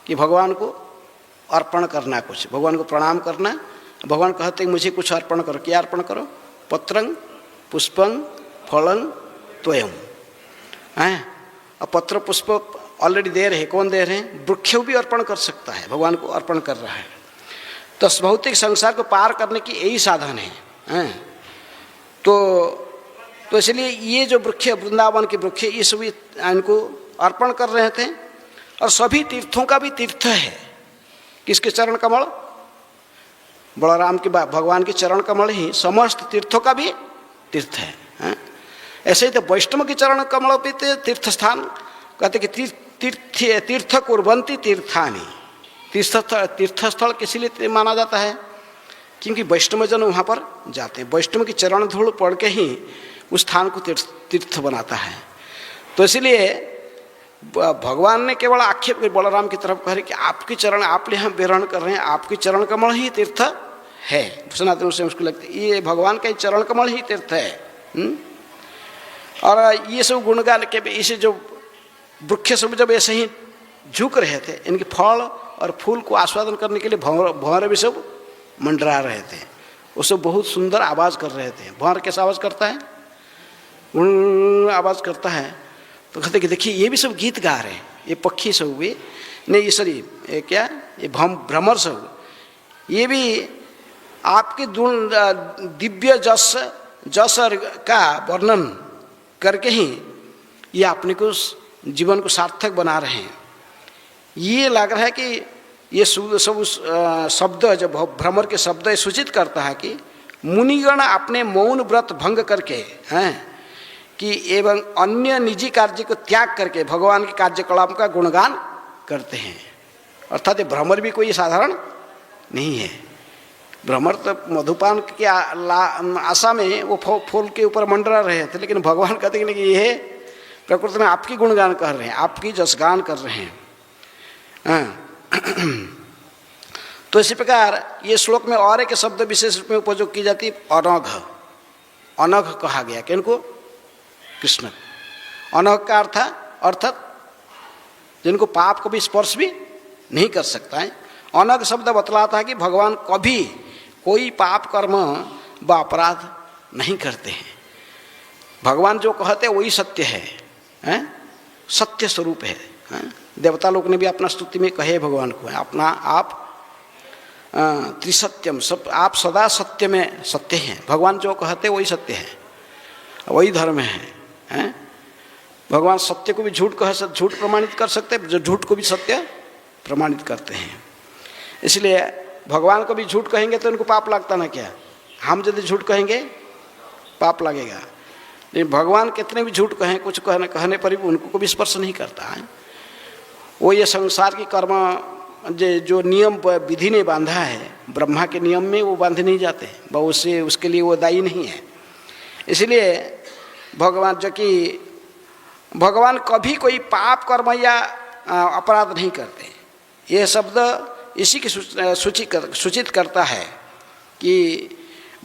कि भगवान को अर्पण करना, कुछ भगवान को प्रणाम करना। भगवान कहते हैं मुझे कुछ अर्पण करो। क्या अर्पण करो? पत्रं पुष्पं फलं त्वयं। और पत्र पुष्प ऑलरेडी दे रहे हैं। कौन दे रहे हैं? वृक्ष भी अर्पण कर सकता है, भगवान को अर्पण कर रहा है। तो भौतिक संसार को पार करने की यही साधन है। तो इसलिए ये जो वृक्ष वृंदावन के वृक्ष ये सभी इनको अर्पण कर रहे थे। और सभी तीर्थों का भी तीर्थ है। किसके चरण कमल? बलराम के भगवान के चरण कमल ही समस्त तीर्थों का भी तीर्थ है। ऐसे ही तो वैष्णव के चरण कमल भी तीर्थ स्थान कहते कि तीर्थ कुर्वन्ति तीर्थानि। तीर्थस्थल किसलिए माना जाता है? क्योंकि वैष्णव जन वहाँ पर जाते हैं, वैष्णव की चरण धूल पड़ के ही उस स्थान को तीर्थ बनाता है। तो इसलिए भगवान ने केवल आक्षेप बलराम की तरफ कह रहे कि आपके चरण, आप यहाँ विहरण कर रहे हैं, आपके चरण कमल ही तीर्थ है। सनातन से उसको लगता है ये भगवान का चरण कमल ही तीर्थ है। और ये सब गुणगान के इसे जो वृक्ष सब जब ऐसे ही झुक रहे थे, इनके फल और फूल को आस्वादन करने के लिए भंवर भी सब मंडरा रहे थे। उसको बहुत सुंदर आवाज़ कर रहे थे। भंवर कैसा आवाज़ करता है, आवाज़ करता है। तो कहते कि देखिए ये भी सब गीत गा रहे हैं, ये पक्षी सब हुए नहीं, ये सॉरी क्या, ये भ्रमर सब, ये भी आपके दिव्य जस का वर्णन करके ही ये अपने को जीवन को सार्थक बना रहे हैं। ये लग रहा है कि ये सब शब्द जब भ्रमर के शब्द ये सूचित करता है कि मुनिगण अपने मौन व्रत भंग करके हैं कि एवं अन्य निजी कार्य को त्याग करके भगवान के कार्यकलाप का गुणगान करते हैं। अर्थात ये भ्रमर भी कोई साधारण नहीं है। भ्रमर तो मधुपान के आशा में वो फूल के ऊपर मंडरा रहे थे, लेकिन भगवान कहते हैं कि ये प्रकृति में आपकी गुणगान कर रहे हैं, आपकी जसगान कर रहे हैं। तो इसी प्रकार ये श्लोक में और एक शब्द विशेष रूप में उपयोग की जाती है, अनघ। अनघ कहा गया किनको, कृष्ण। अनघ का अर्थात जिनको पाप को भी स्पर्श भी नहीं कर सकता है। अनघ शब्द बतलाता है कि भगवान कभी कोई पाप कर्म व अपराध नहीं करते हैं। भगवान जो कहते हैं वही सत्य है, सत्य स्वरूप है। देवता लोग ने भी अपना स्तुति में कहे भगवान को, अपना आप त्रिसत्यम, सब आप सदा सत्य में सत्य हैं। भगवान जो कहते वही सत्य है, वही धर्म है। भगवान सत्य को भी झूठ प्रमाणित कर सकते हैं, जो झूठ को भी सत्य प्रमाणित करते हैं। इसलिए भगवान को भी झूठ कहेंगे तो उनको पाप लगता ना क्या, हम यदि झूठ कहेंगे पाप लगेगा। लेकिन भगवान कितने भी झूठ कहें, कुछ कहने पर भी उनको को भी स्पर्श नहीं करता है। वो ये संसार की कर्म जो नियम विधि ने बांधा है, ब्रह्मा के नियम में वो बांधे नहीं जाते, उससे उसके लिए वो दायी नहीं है। इसलिए भगवान जो कि भगवान कभी कोई पाप कर्म या अपराध नहीं करते। ये शब्द इसी की सूचित करता है कि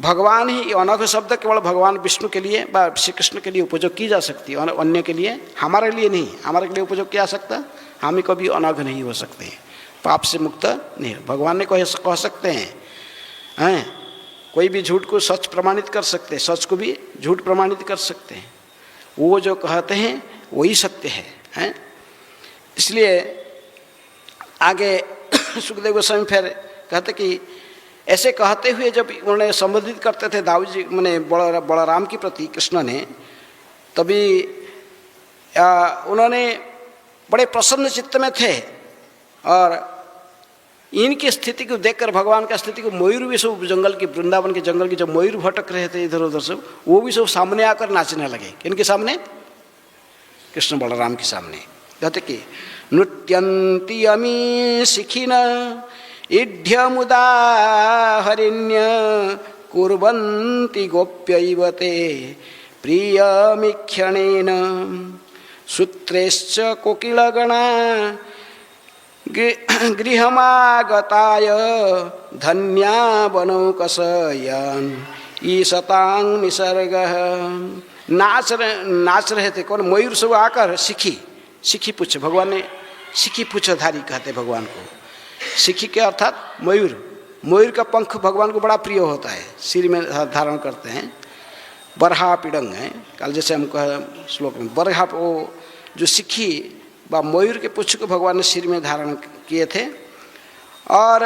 भगवान ही, अनघ शब्द केवल भगवान विष्णु के लिए व श्री कृष्ण के लिए उपयोग की जा सकती है, अन्य के लिए, हमारे लिए नहीं। हमारे लिए उपयोग किया सकता, हम ही कभी अनघ नहीं हो सकते, पाप से मुक्त नहीं। भगवान ने कह सकते हैं, कोई भी झूठ को सच प्रमाणित कर सकते, सच को भी झूठ प्रमाणित कर सकते हैं। वो जो कहते हैं वही सत्य है। इसलिए आगे सुखदेव गोस्वामी फिर कहते कि ऐसे कहते हुए जब उन्होंने संबोधित करते थे दाऊ जी मैंने बलराम के प्रति कृष्ण ने, तभी उन्होंने बड़े प्रसन्न चित्त में थे। और इनकी स्थिति को देखकर, भगवान का स्थिति को, मयूर भी सब जंगल की, वृंदावन के जंगल की जब मयूर भटक रहे थे इधर उधर सब, वो भी सब सामने आकर नाचने लगे। किनके सामने, कृष्ण बलराम के सामने। कहते कि नृत्यन्ति अमी शिखिन इड्यमुदा हरिण्य कुर्वन्ति गोप्यैव ते प्रियमीक्षणेन सूत्रेश्च कोकिलगणा गृहमागताय धन्या वनौकसयन् ईशतां निसर्गः। नाच रहे थे। कौन, मयूर सब आकर सिखी पुच्छ, भगवान ने सिखी पुच्छधारी कहते भगवान को। सिखी के अर्थात मयूर का पंख भगवान को बड़ा प्रिय होता है, सिर में धारण करते हैं। बरहा पिडंग है, कल जैसे हम कह श्लोक में, बरहा वो जो सिखी व मयूर के पुच्छ को भगवान ने सिर में धारण किए थे और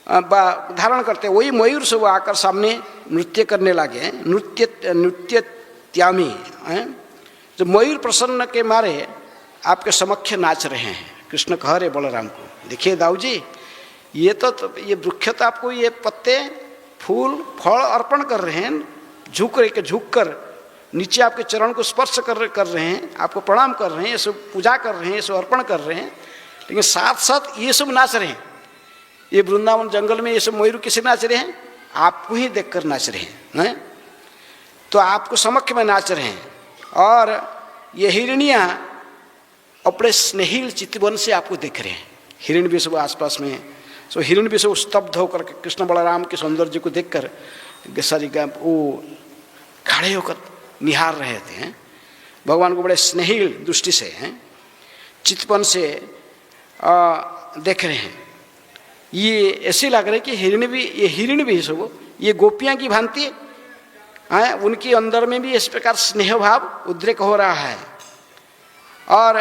धारण करते, वही मयूर से वो आकर सामने नृत्य करने लगे। नृत्यामी हैं, जो मयूर प्रसन्न के मारे आपके समक्ष नाच रहे हैं। कृष्ण कह रहे बलराम को, देखिए दाऊ जी, ये ये वृक्ष तो आपको ये पत्ते फूल फल अर्पण कर रहे हैं, झुक कर नीचे आपके चरण को स्पर्श कर रहे हैं, आपको प्रणाम कर रहे हैं, ये सब पूजा कर रहे हैं, ये सब अर्पण कर रहे हैं, लेकिन साथ साथ ये सब नाच रहे हैं। ये वृंदावन जंगल में ये सब मयूर किसे नाच रहे हैं, आपको ही देखकर नाच रहे हैं। तो आपको समक्ष में नाच रहे हैं। और ये हिरनियाँ अपने स्नेहिल चितवन से आपको देख रहे हैं। हिरण भी सब आसपास में, सो हिरण भी सब स्तब्ध होकर कृष्ण बलराम के सौंदर्य को देखकर सारी वो खड़े होकर निहार रहे थे। भगवान को बड़े स्नेहिल दृष्टि से, चितवन से देख रहे हैं। ये ऐसे लग रहा है कि हिरण भी सब ये गोपियाँ की भांति हैं, उनके अंदर में भी इस प्रकार स्नेह भाव उद्रेक हो रहा है। और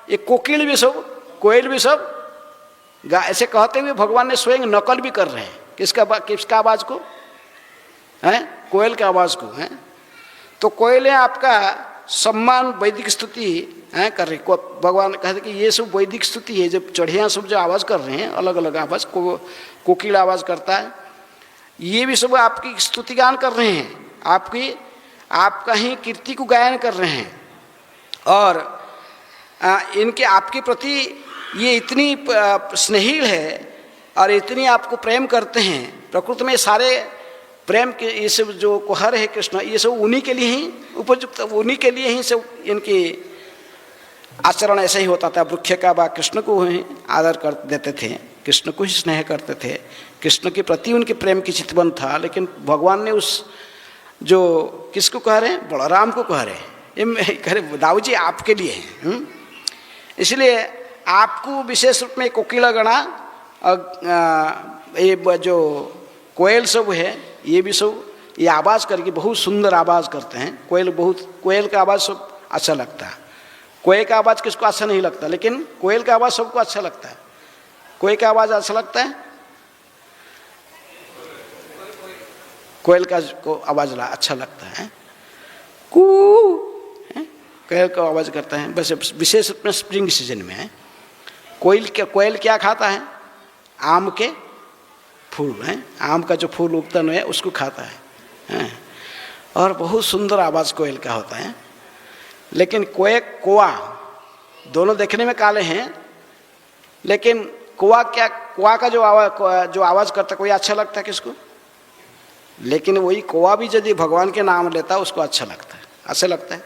ये कोकिल भी सब, कोयल भी सब ऐसे कहते हुए भगवान ने स्वयं नकल भी कर रहे हैं। किसका आवाज़ को हैं? कोयल के आवाज़ को हैं। तो कोयलें आपका सम्मान वैदिक स्तुति हैं कर रही। भगवान कहते कि ये सब वैदिक स्तुति है। जब चढ़ियाँ सब जो आवाज़ कर रहे हैं, अलग अलग आवाज़, कोकिल आवाज़ करता है, ये भी सब आपकी स्तुतिगान कर रहे हैं, आपका ही कीर्ति को गायन कर रहे हैं। और इनके आपके प्रति ये इतनी स्नेहिल है और इतनी आपको प्रेम करते हैं। प्रकृति में सारे प्रेम के ये सब जो कुहर है कृष्ण, ये सब उन्हीं के लिए ही उपयुक्त, उन्हीं के लिए ही सब इनकी आचरण ऐसा ही होता था। वृक्ष का बा कृष्ण को ही आदर कर देते थे, कृष्ण को ही स्नेह करते थे, कृष्ण के प्रति उनके प्रेम की चितवन था। लेकिन भगवान ने उस जो किसको कह रहे हैं, बलराम को कह रहे हैं, ये कह रहे दाऊ जी आपके लिए हैं। इसलिए आपको विशेष रूप में कोकिला गणा, ये जो कोयल सब है, ये भी सब ये आवाज़ करके बहुत सुंदर आवाज़ करते हैं। कोयल का आवाज़ सब अच्छा लगता है। कोयल का आवाज़ किसको अच्छा नहीं लगता, लेकिन कोयल का आवाज़ सबको अच्छा लगता है। कोयल का आवाज़ अच्छा लगता है, कोयल का को आवाज़ अच्छा लगता है। कू कोयल का आवाज़ करता है। वैसे विशेष रूप में स्प्रिंग सीजन में है। कोयल क्या खाता है? आम के फूल हैं, आम का जो फूल उगता है उसको खाता है। और बहुत सुंदर आवाज़ कोयल का होता है। लेकिन कौवा दोनों देखने में काले हैं, लेकिन कौवा का जो आवाज़ करता है, कोई अच्छा लगता है किसको? लेकिन वही कौवा भी यदि भगवान के नाम लेता है उसको अच्छा लगता है, अच्छा लगता है।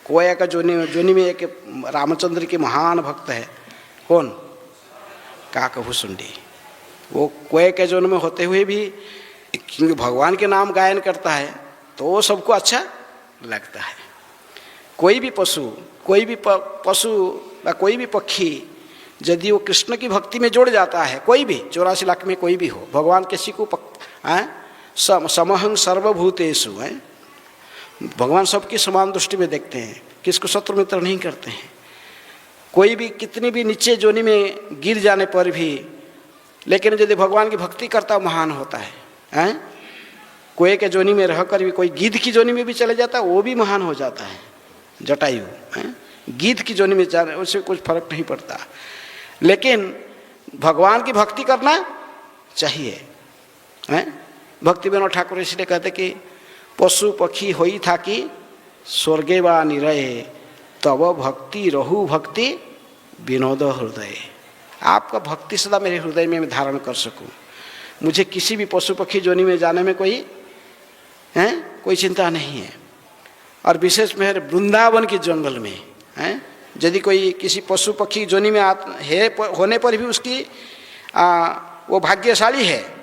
कौवा का जोनी में एक रामचंद्र के महान भक्त है, कौन? काकभूषुंडी। वो कौवे के जोन में होते हुए भी क्योंकि भगवान के नाम गायन करता है तो वो सबको अच्छा लगता है। कोई भी पशु या कोई भी पक्षी यदि वो कृष्ण की भक्ति में जुड़ जाता है, कोई भी 84 लाख में कोई भी हो, भगवान किसी को समहं सर्वभूतेषु है, भगवान सबकी समान दृष्टि में देखते हैं, किसको शत्रु मित्र नहीं करते हैं। कोई भी कितनी भी नीचे जोनी में गिर जाने पर भी, लेकिन यदि भगवान की भक्ति करता महान होता है। कोई के जोनी में रहकर भी कोई गिद्ध की जोनी में भी चले जाता है, वो भी महान हो जाता है। जटायु गिद्ध की जोनी में जाने उससे कुछ फर्क नहीं पड़ता। लेकिन भगवान की भक्ति करना चाहिए। भक्ति विनोद ठाकुर इसलिए कहते कि पशु पक्षी होई था कि स्वर्गे वा निरये, तब भक्ति रहु भक्ति विनोद हृदय। आपका भक्ति सदा मेरे हृदय में मैं धारण कर सकूं। मुझे किसी भी पशु पक्षी जोनी में जाने में कोई चिंता नहीं है। और विशेष मेरे वृंदावन के जंगल में यदि कोई किसी पशु पक्षी जोनी में होने पर भी उसकी वो भाग्यशाली है।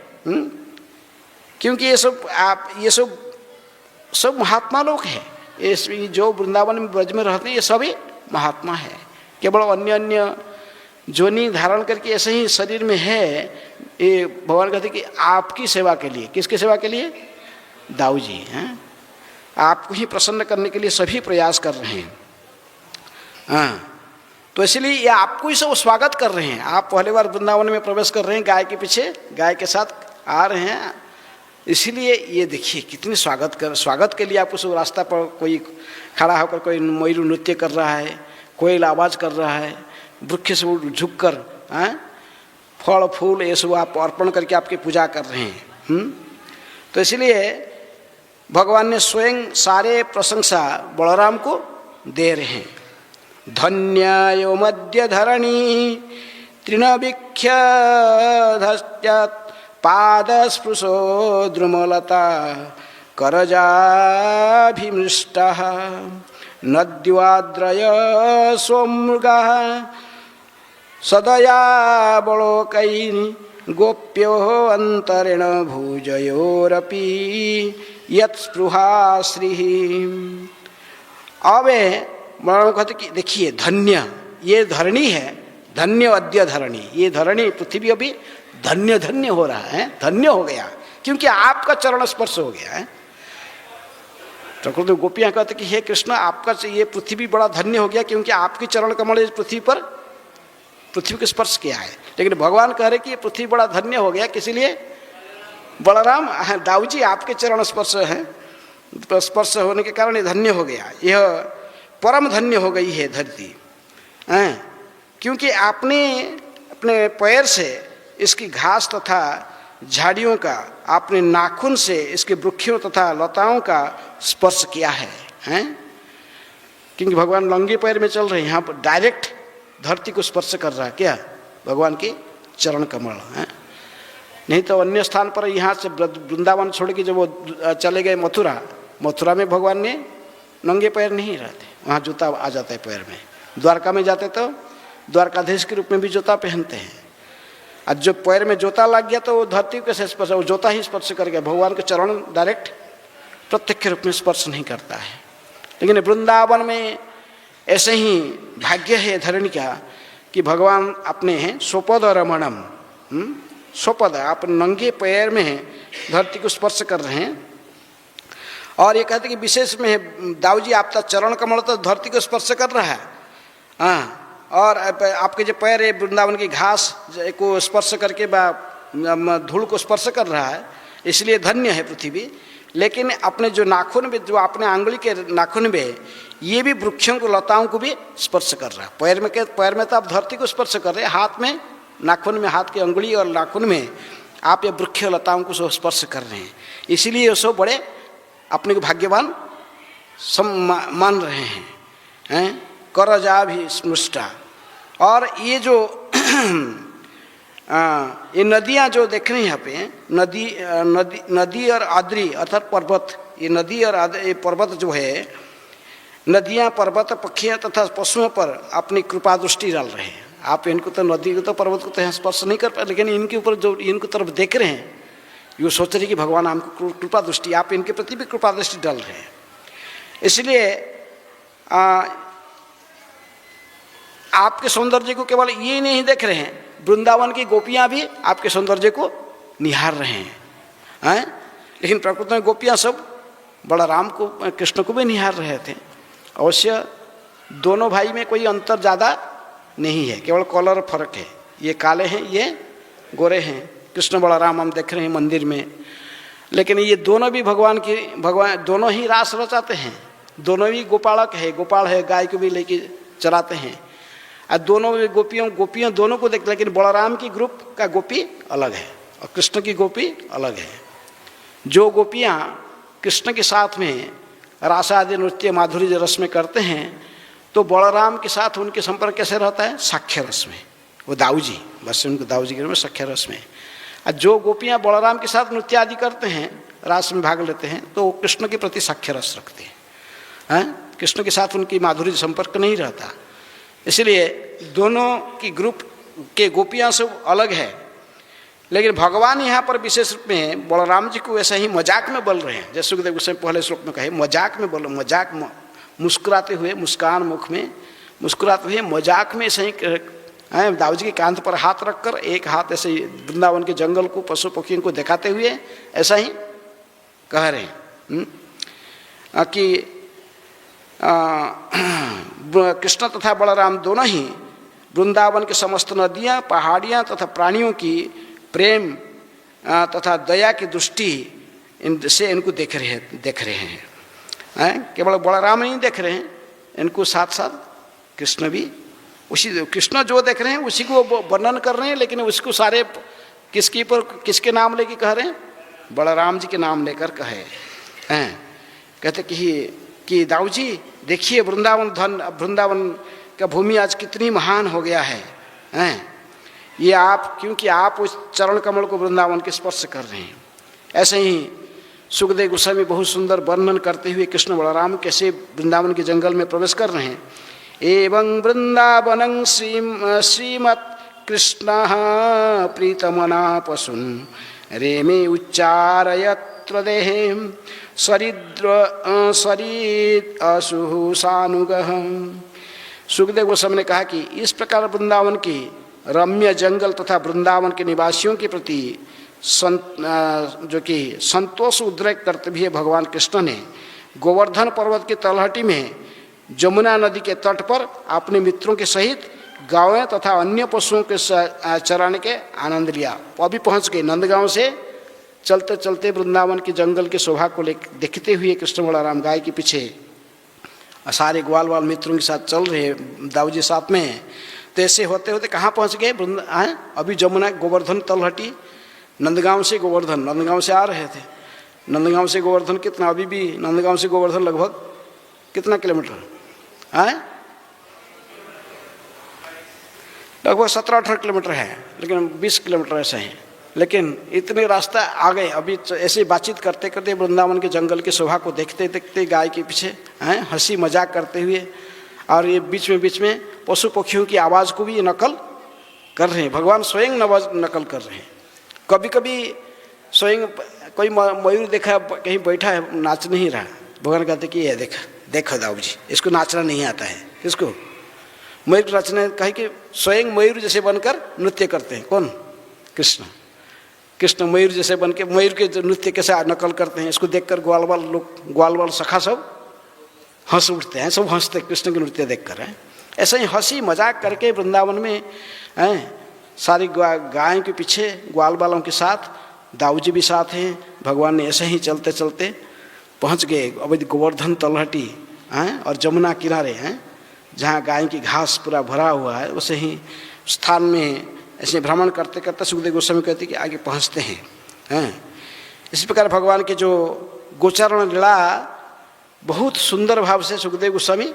क्योंकि ये सब महात्मा लोग हैं। ये जो वृंदावन में ब्रज में रहते हैं ये सभी महात्मा है। केवल अन्य जोनी धारण करके ऐसे ही शरीर में है। ये भगवान कहते कि आपकी सेवा के लिए, किसकी सेवा के लिए? दाऊ जी हैं, आपको ही प्रसन्न करने के लिए सभी प्रयास कर रहे हैं। तो इसलिए ये आपको ही सब स्वागत कर रहे हैं। आप पहली बार वृंदावन में प्रवेश कर रहे हैं, गाय के पीछे, गाय के साथ आ रहे हैं। इसलिए ये देखिए कितनी स्वागत के लिए आपको सब रास्ता पर कोई खड़ा होकर कोई मयूर नृत्य कर रहा है, कोई आवाज़ कर रहा है, वृक्ष से झुक कर फल फूल ये सब आप अर्पण करके आपकी पूजा कर रहे हैं। तो इसलिए भगवान ने स्वयं सारे प्रशंसा बलराम को दे रहे हैं। धन्यायो मध्य धरणी तृणवीक्ष्य पादस्पृशो द्रुमलता करजाभिमृष्टः नद्वाद्रय स्वमृगः सदयावलोकैः गोप्यो अंतरेण भुजयोरपि यत्स्पृहा श्रीः। अब बलराम कहते कि देखिए धन्य ये धरणी है, धन्य अद्य धरणी, ये धरणी पृथ्वी अभी धन्य धन्य हो रहा है, धन्य हो गया क्योंकि आपका चरण स्पर्श हो गया है। प्रकृति गोपियाँ कहते कि हे कृष्ण, आपका ये पृथ्वी बड़ा धन्य हो गया क्योंकि आपकी चरण कमल इस पृथ्वी पर, पृथ्वी को स्पर्श किया है। लेकिन भगवान कह रहे कि ये पृथ्वी बड़ा धन्य हो गया, किस लिए? बलराम दाऊ जी आपके चरण स्पर्श है, स्पर्श होने के कारण ये धन्य हो गया, यह परम धन्य हो गई है धरती, क्योंकि आपने अपने पैर से इसकी घास तथा झाड़ियों का, आपने नाखून से इसके वृक्षों तथा लताओं का स्पर्श किया है, क्योंकि भगवान नंगे पैर में चल रहे हैं, यहाँ पर डायरेक्ट धरती को स्पर्श कर रहा है क्या? भगवान के चरण कमल है। नहीं तो अन्य स्थान पर यहाँ से वृंदावन छोड़ के जब वो चले गए मथुरा, मथुरा में भगवान ने नंगे पैर नहीं रहते, वहाँ जूता आ जाता है पैर में। द्वारका में जाते तो द्वारकाधीश के रूप में भी जूता पहनते हैं। आज जो पैर में जूता लग गया तो वो धरती कैसे स्पर्श, वो जूता ही स्पर्श कर गया, भगवान के चरण डायरेक्ट प्रत्यक्ष रूप में स्पर्श नहीं करता है। लेकिन वृंदावन में ऐसे ही भाग्य है धरणी का कि भगवान अपने हैं स्वपद रमणम, स्वपद, आप नंगे पैर में धरती को स्पर्श कर रहे हैं। और ये कहते कि विशेष में दाऊ जी आपका चरण कमल तो धरती को स्पर्श कर रहा है, और आपके जो पैर है वृंदावन की घास को स्पर्श करके धूल को स्पर्श कर रहा है, इसलिए धन्य है पृथ्वी। लेकिन अपने जो नाखून में, जो अपने आंगुली के नाखून में, ये भी वृक्षों को, लताओं को भी स्पर्श कर रहा है। पैर में तो आप धरती को स्पर्श कर रहे हैं, हाथ में, नाखून में, हाथ की अंगुली और नाखून में आप ये वृक्ष लताओं को स्पर्श कर रहे हैं। इसीलिए सो बड़े अपने को भाग्यवान मान रहे हैं, करजा भी स्मृष्टा। और ये जो ये नदियाँ जो देख रहे हैं यहाँ पे, नदी और आद्री अर्थात पर्वत, ये नदी और ये पर्वत जो है, नदियाँ, पर्वत, पक्षियाँ तथा पशुओं पर अपनी कृपा दृष्टि डाल रहे हैं। आप इनको तो, नदी को तो, पर्वत को तो यहाँ स्पर्श नहीं कर पाए, लेकिन इनके ऊपर जो इनकी तरफ देख रहे हैं, ये सोच रहे कि भगवान हमको कृपा दृष्टि, आप इनके प्रति भी कृपा दृष्टि डाल रहे हैं। इसलिए आपके सौंदर्य को केवल ये नहीं देख रहे हैं, वृंदावन की गोपियाँ भी आपके सौंदर्य को निहार रहे हैं, लेकिन प्रकृति में गोपियाँ सब बलराम को, कृष्ण को भी निहार रहे थे। अवश्य दोनों भाई में कोई अंतर ज़्यादा नहीं है, केवल कलर फर्क है, ये काले हैं, ये गोरे हैं। कृष्ण बलराम हम देख रहे हैं मंदिर में, लेकिन ये दोनों भी भगवान दोनों ही रास रचाते हैं, दोनों ही गोपालक है, गोपाल है, गाय को भी लेके चलाते हैं। और दोनों गोपियाँ दोनों को देखते, लेकिन बलराम की ग्रुप का गोपी अलग है और कृष्ण की गोपी अलग है। जो गोपियाँ कृष्ण के साथ में रासादि नृत्य माधुर्य रस में करते हैं, तो बलराम के साथ उनके संपर्क कैसे रहता है? साख्य रस में, वो दाऊ जी, बस उनको दाऊ जी के रूप में साख्य रस में। और जो गोपियाँ बलराम के साथ नृत्य आदि करते हैं, रास में भाग लेते हैं, तो वो कृष्ण के प्रति साख्य रस रखते हैं, कृष्ण के साथ उनकी माधुर्य संपर्क नहीं रहता। इसलिए दोनों की ग्रुप के गोपियाँ सब अलग है। लेकिन भगवान यहाँ पर विशेष रूप में बलराम जी को ऐसा ही मजाक में बोल रहे हैं, जैसे सुखदेव गोस्वामी पहले श्लोक में कहे, मजाक में बोलो, मजाक मुस्कुराते हुए, मुस्कान मुख में मुस्कुराते हुए मजाक में ऐसे ही दाऊ जी के कांध पर हाथ रखकर, एक हाथ ऐसे वृंदावन के जंगल को, पशु पक्षियों को दिखाते हुए ऐसा ही कह रहे हैं कि कृष्ण तथा बलराम दोनों ही वृंदावन के समस्त नदियाँ, पहाड़ियाँ तथा प्राणियों की प्रेम तथा दया की दृष्टि से इनको देख रहे हैं। केवल बलराम नहीं देख रहे हैं, इनको साथ साथ कृष्ण भी, उसी कृष्ण जो देख रहे हैं उसी को वर्णन कर रहे हैं, लेकिन उसको सारे किसके नाम लेके कह रहे हैं? बलराम जी के नाम लेकर कहे हैं। कहते कि दाऊ जी देखिए वृंदावन का भूमि आज कितनी महान हो गया है, ये आप, क्योंकि आप उस चरण कमल को वृंदावन के स्पर्श कर रहे हैं। ऐसे ही सुखदेव गोस्वामी बहुत सुंदर वर्णन करते हुए कृष्ण बलराम कैसे वृंदावन के जंगल में प्रवेश कर रहे हैं। एवं वृंदावनं श्रीमत् कृष्ण प्रीतमना पशुन रेमे उच्चारयत्र देहे सरिद्र सरिद असुः सानुगः सुखदेव गोस्वामी ने कहा कि इस प्रकार वृंदावन की रम्य जंगल तथा वृंदावन के निवासियों के प्रति जो कि संतोष उद्रेक करते हुए भगवान कृष्ण ने गोवर्धन पर्वत की तलहटी में जमुना नदी के तट पर अपने मित्रों के सहित गायों तथा अन्य पशुओं के चराने के आनंद लिया। अभी पहुंच गए नंदगांव से चलते चलते वृंदावन के जंगल की शोभा को देखते हुए कृष्ण बलराम गाय के पीछे सारे ग्वाल वाल मित्रों के साथ चल रहे, दाऊजी साथ में। तो ऐसे होते होते कहाँ पहुँच गए? अभी जमुना गोवर्धन तलहटी, नंदगांव से गोवर्धन, नंदगांव से आ रहे थे। नंदगांव से गोवर्धन कितना, अभी भी नंदगांव से गोवर्धन लगभग कितना किलोमीटर है? लगभग 17-18 किलोमीटर है, लेकिन 20 किलोमीटर ऐसे हैं। लेकिन इतने रास्ता आ गए। अभी ऐसे बातचीत करते करते वृंदावन के जंगल की शोभा को देखते देखते गाय के पीछे हैं, हंसी मजाक करते हुए, और ये बीच में पशु पक्षियों की आवाज़ को भी ये नकल कर रहे हैं। भगवान स्वयं नकल कर रहे हैं। कभी कभी स्वयं कोई मयूर देखा कहीं बैठा है, नाच नहीं रहा, भगवान कहते कि ये देखो दाऊ जी, इसको नाचना नहीं आता है। किसको? मयूर नाचना। कहे कि स्वयं मयूर जैसे बनकर नृत्य करते हैं। कौन? कृष्ण मयूर जैसे बन के मयूर के नृत्य कैसे नकल करते हैं, इसको देखकर ग्वाल वाल सखा सब हंस उठते हैं, सब हंसते कृष्ण के नृत्य देखकर। है ऐसे ही हंसी मजाक करके वृंदावन में सारी गायों के पीछे ग्वाल वालों के साथ दाऊजी भी साथ हैं। भगवान ने ऐसे ही चलते चलते पहुंच गए अवैध गोवर्धन तलहटी और जमुना किनारे हैं, जहाँ गाय की घास पूरा भरा हुआ है। उसे ही स्थान में ऐसे भ्रमण करते करते सुखदेव गोस्वामी कहते कि आगे पहुँचते हैं। इसी प्रकार भगवान के जो गोचरण लीला बहुत सुंदर भाव से सुखदेव गोस्वामी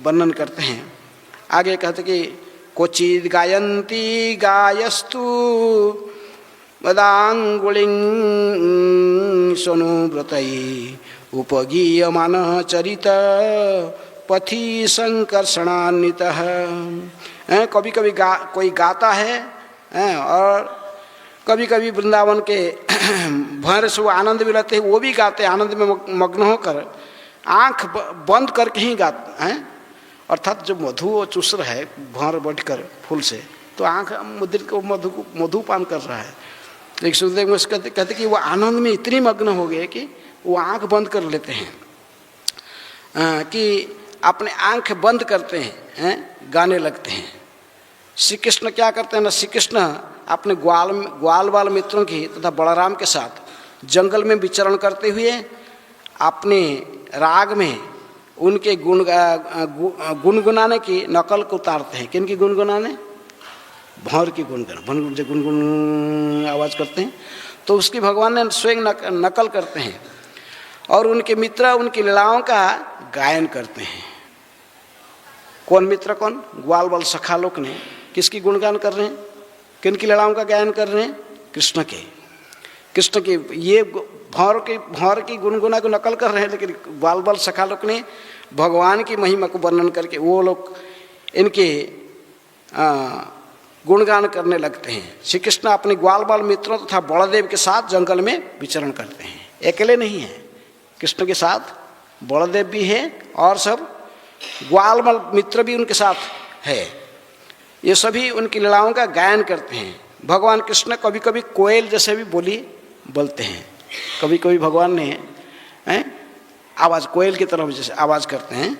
वर्णन करते हैं। आगे कहते कि क्वचिद गायन्ति गायस्तु मदांगुलिं सोनुव्रतै उपगीयमान चरित पथि संकर्षणान्वितः। कभी कभी कोई गाता है और कभी कभी वृंदावन के भंवर से वो आनंद भी लेते हैं, वो भी गाते हैं आनंद में मग्न होकर, आँख बंद करके ही गाते हैं। अर्थात जो मधु चूस रहा है भंवर बैठकर फूल से, तो आँख मुद्रित को मधुपान कर रहा है। एक सुखदेव में कहते कि वो आनंद में इतनी मग्न हो गए कि वो आँख बंद कर लेते हैं, कि अपने आँख बंद करते हैं, गाने लगते हैं। श्री कृष्ण क्या करते हैं ना, श्री कृष्ण अपने ग्वाल वाल मित्रों की तथा बलराम के साथ जंगल में विचरण करते हुए अपने राग में उनके गुनगुनाने की नकल को उतारते हैं। किनकी गुनगुनाने? भंवर की गुनगुन आवाज़ करते हैं, तो उसकी भगवान ने स्वयं नकल करते हैं और उनके मित्र उनकी लीलाओं का गायन करते हैं। कौन मित्र? कौन? ग्वाल वाल सखा लोग ने किसकी गुणगान कर रहे हैं? किनकी लीलाओं का गायन कर रहे हैं? कृष्ण के। ये भंवर की गुनगुना को नकल कर रहे हैं, लेकिन ग्वाल वाल सखा लोग ने भगवान की महिमा को वर्णन करके वो लोग इनके गुणगान करने लगते हैं। श्री कृष्ण अपने ग्वाल बाल मित्रों तथा बलदेव के साथ जंगल में विचरण करते हैं। अकेले नहीं है, कृष्ण के साथ बलदेव भी है और सब ग्वाल बाल मित्र भी उनके साथ है। ये सभी उनकी लीलाओं का गायन करते हैं। भगवान कृष्ण कभी कभी कोयल जैसे भी बोलते हैं। कभी कभी भगवान ने आवाज़ कोयल की तरफ जैसे आवाज़ करते हैं,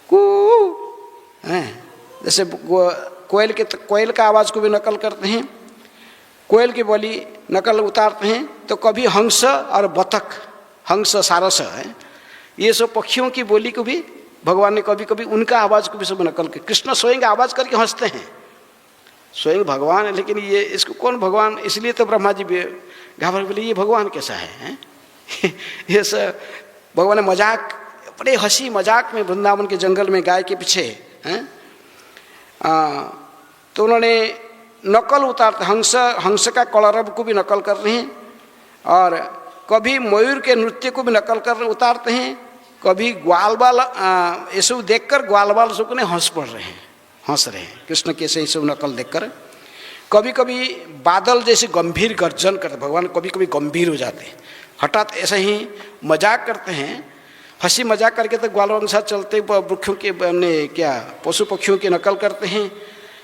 कू जैसे कोयल का आवाज़ को भी नकल करते हैं, कोयल की बोली नकल उतारते हैं। तो कभी हंस और बतख, हंस सारस है, ये सब पक्षियों की बोली को भी भगवान ने कभी कभी उनका आवाज़ को भी सब नकल कर। कृष्ण स्वयं आवाज़ करके हंसते हैं, स्वयं भगवान है, लेकिन ये इसको कौन भगवान? इसलिए तो ब्रह्मा जी घाबर बोले ये भगवान कैसा है? ये सब भगवान ने मजाक, बड़े हंसी मजाक में वृंदावन के जंगल में गाय के पीछे तो उन्होंने नकल उतारते, हंस का कलरव को भी नकल कर रहे हैं और कभी मयूर के नृत्य को भी नकल कर उतारते हैं। कभी ग्वाल बाल ये सब देखकर ग्वाल बाल सब ने हंस रहे हैं कृष्ण के से सब नकल देखकर। कभी कभी बादल जैसे गंभीर गर्जन करते, भगवान कभी कभी गंभीर हो जाते हैं, हठात ऐसे ही मजाक करते हैं, हंसी मजाक करके तो ग्वालों के साथ चलते वृक्षों के क्या पशु पक्षियों की नकल करते हैं।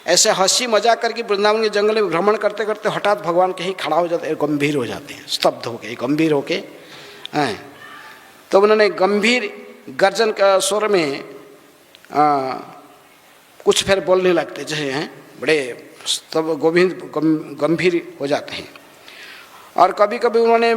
ऐसे हंसी मजाक करके वृंदावन के जंगल में भ्रमण करते करते हठात भगवान कहीं खड़ा हो जाते हैं, गंभीर हो जाते हैं, स्तब्ध हो गए, गंभीर होके हैं। तो उन्होंने गंभीर गर्जन का स्वर में कुछ फिर बोलने लगते जैसे हैं, बड़े तब गंभीर हो जाते हैं। और कभी कभी उन्होंने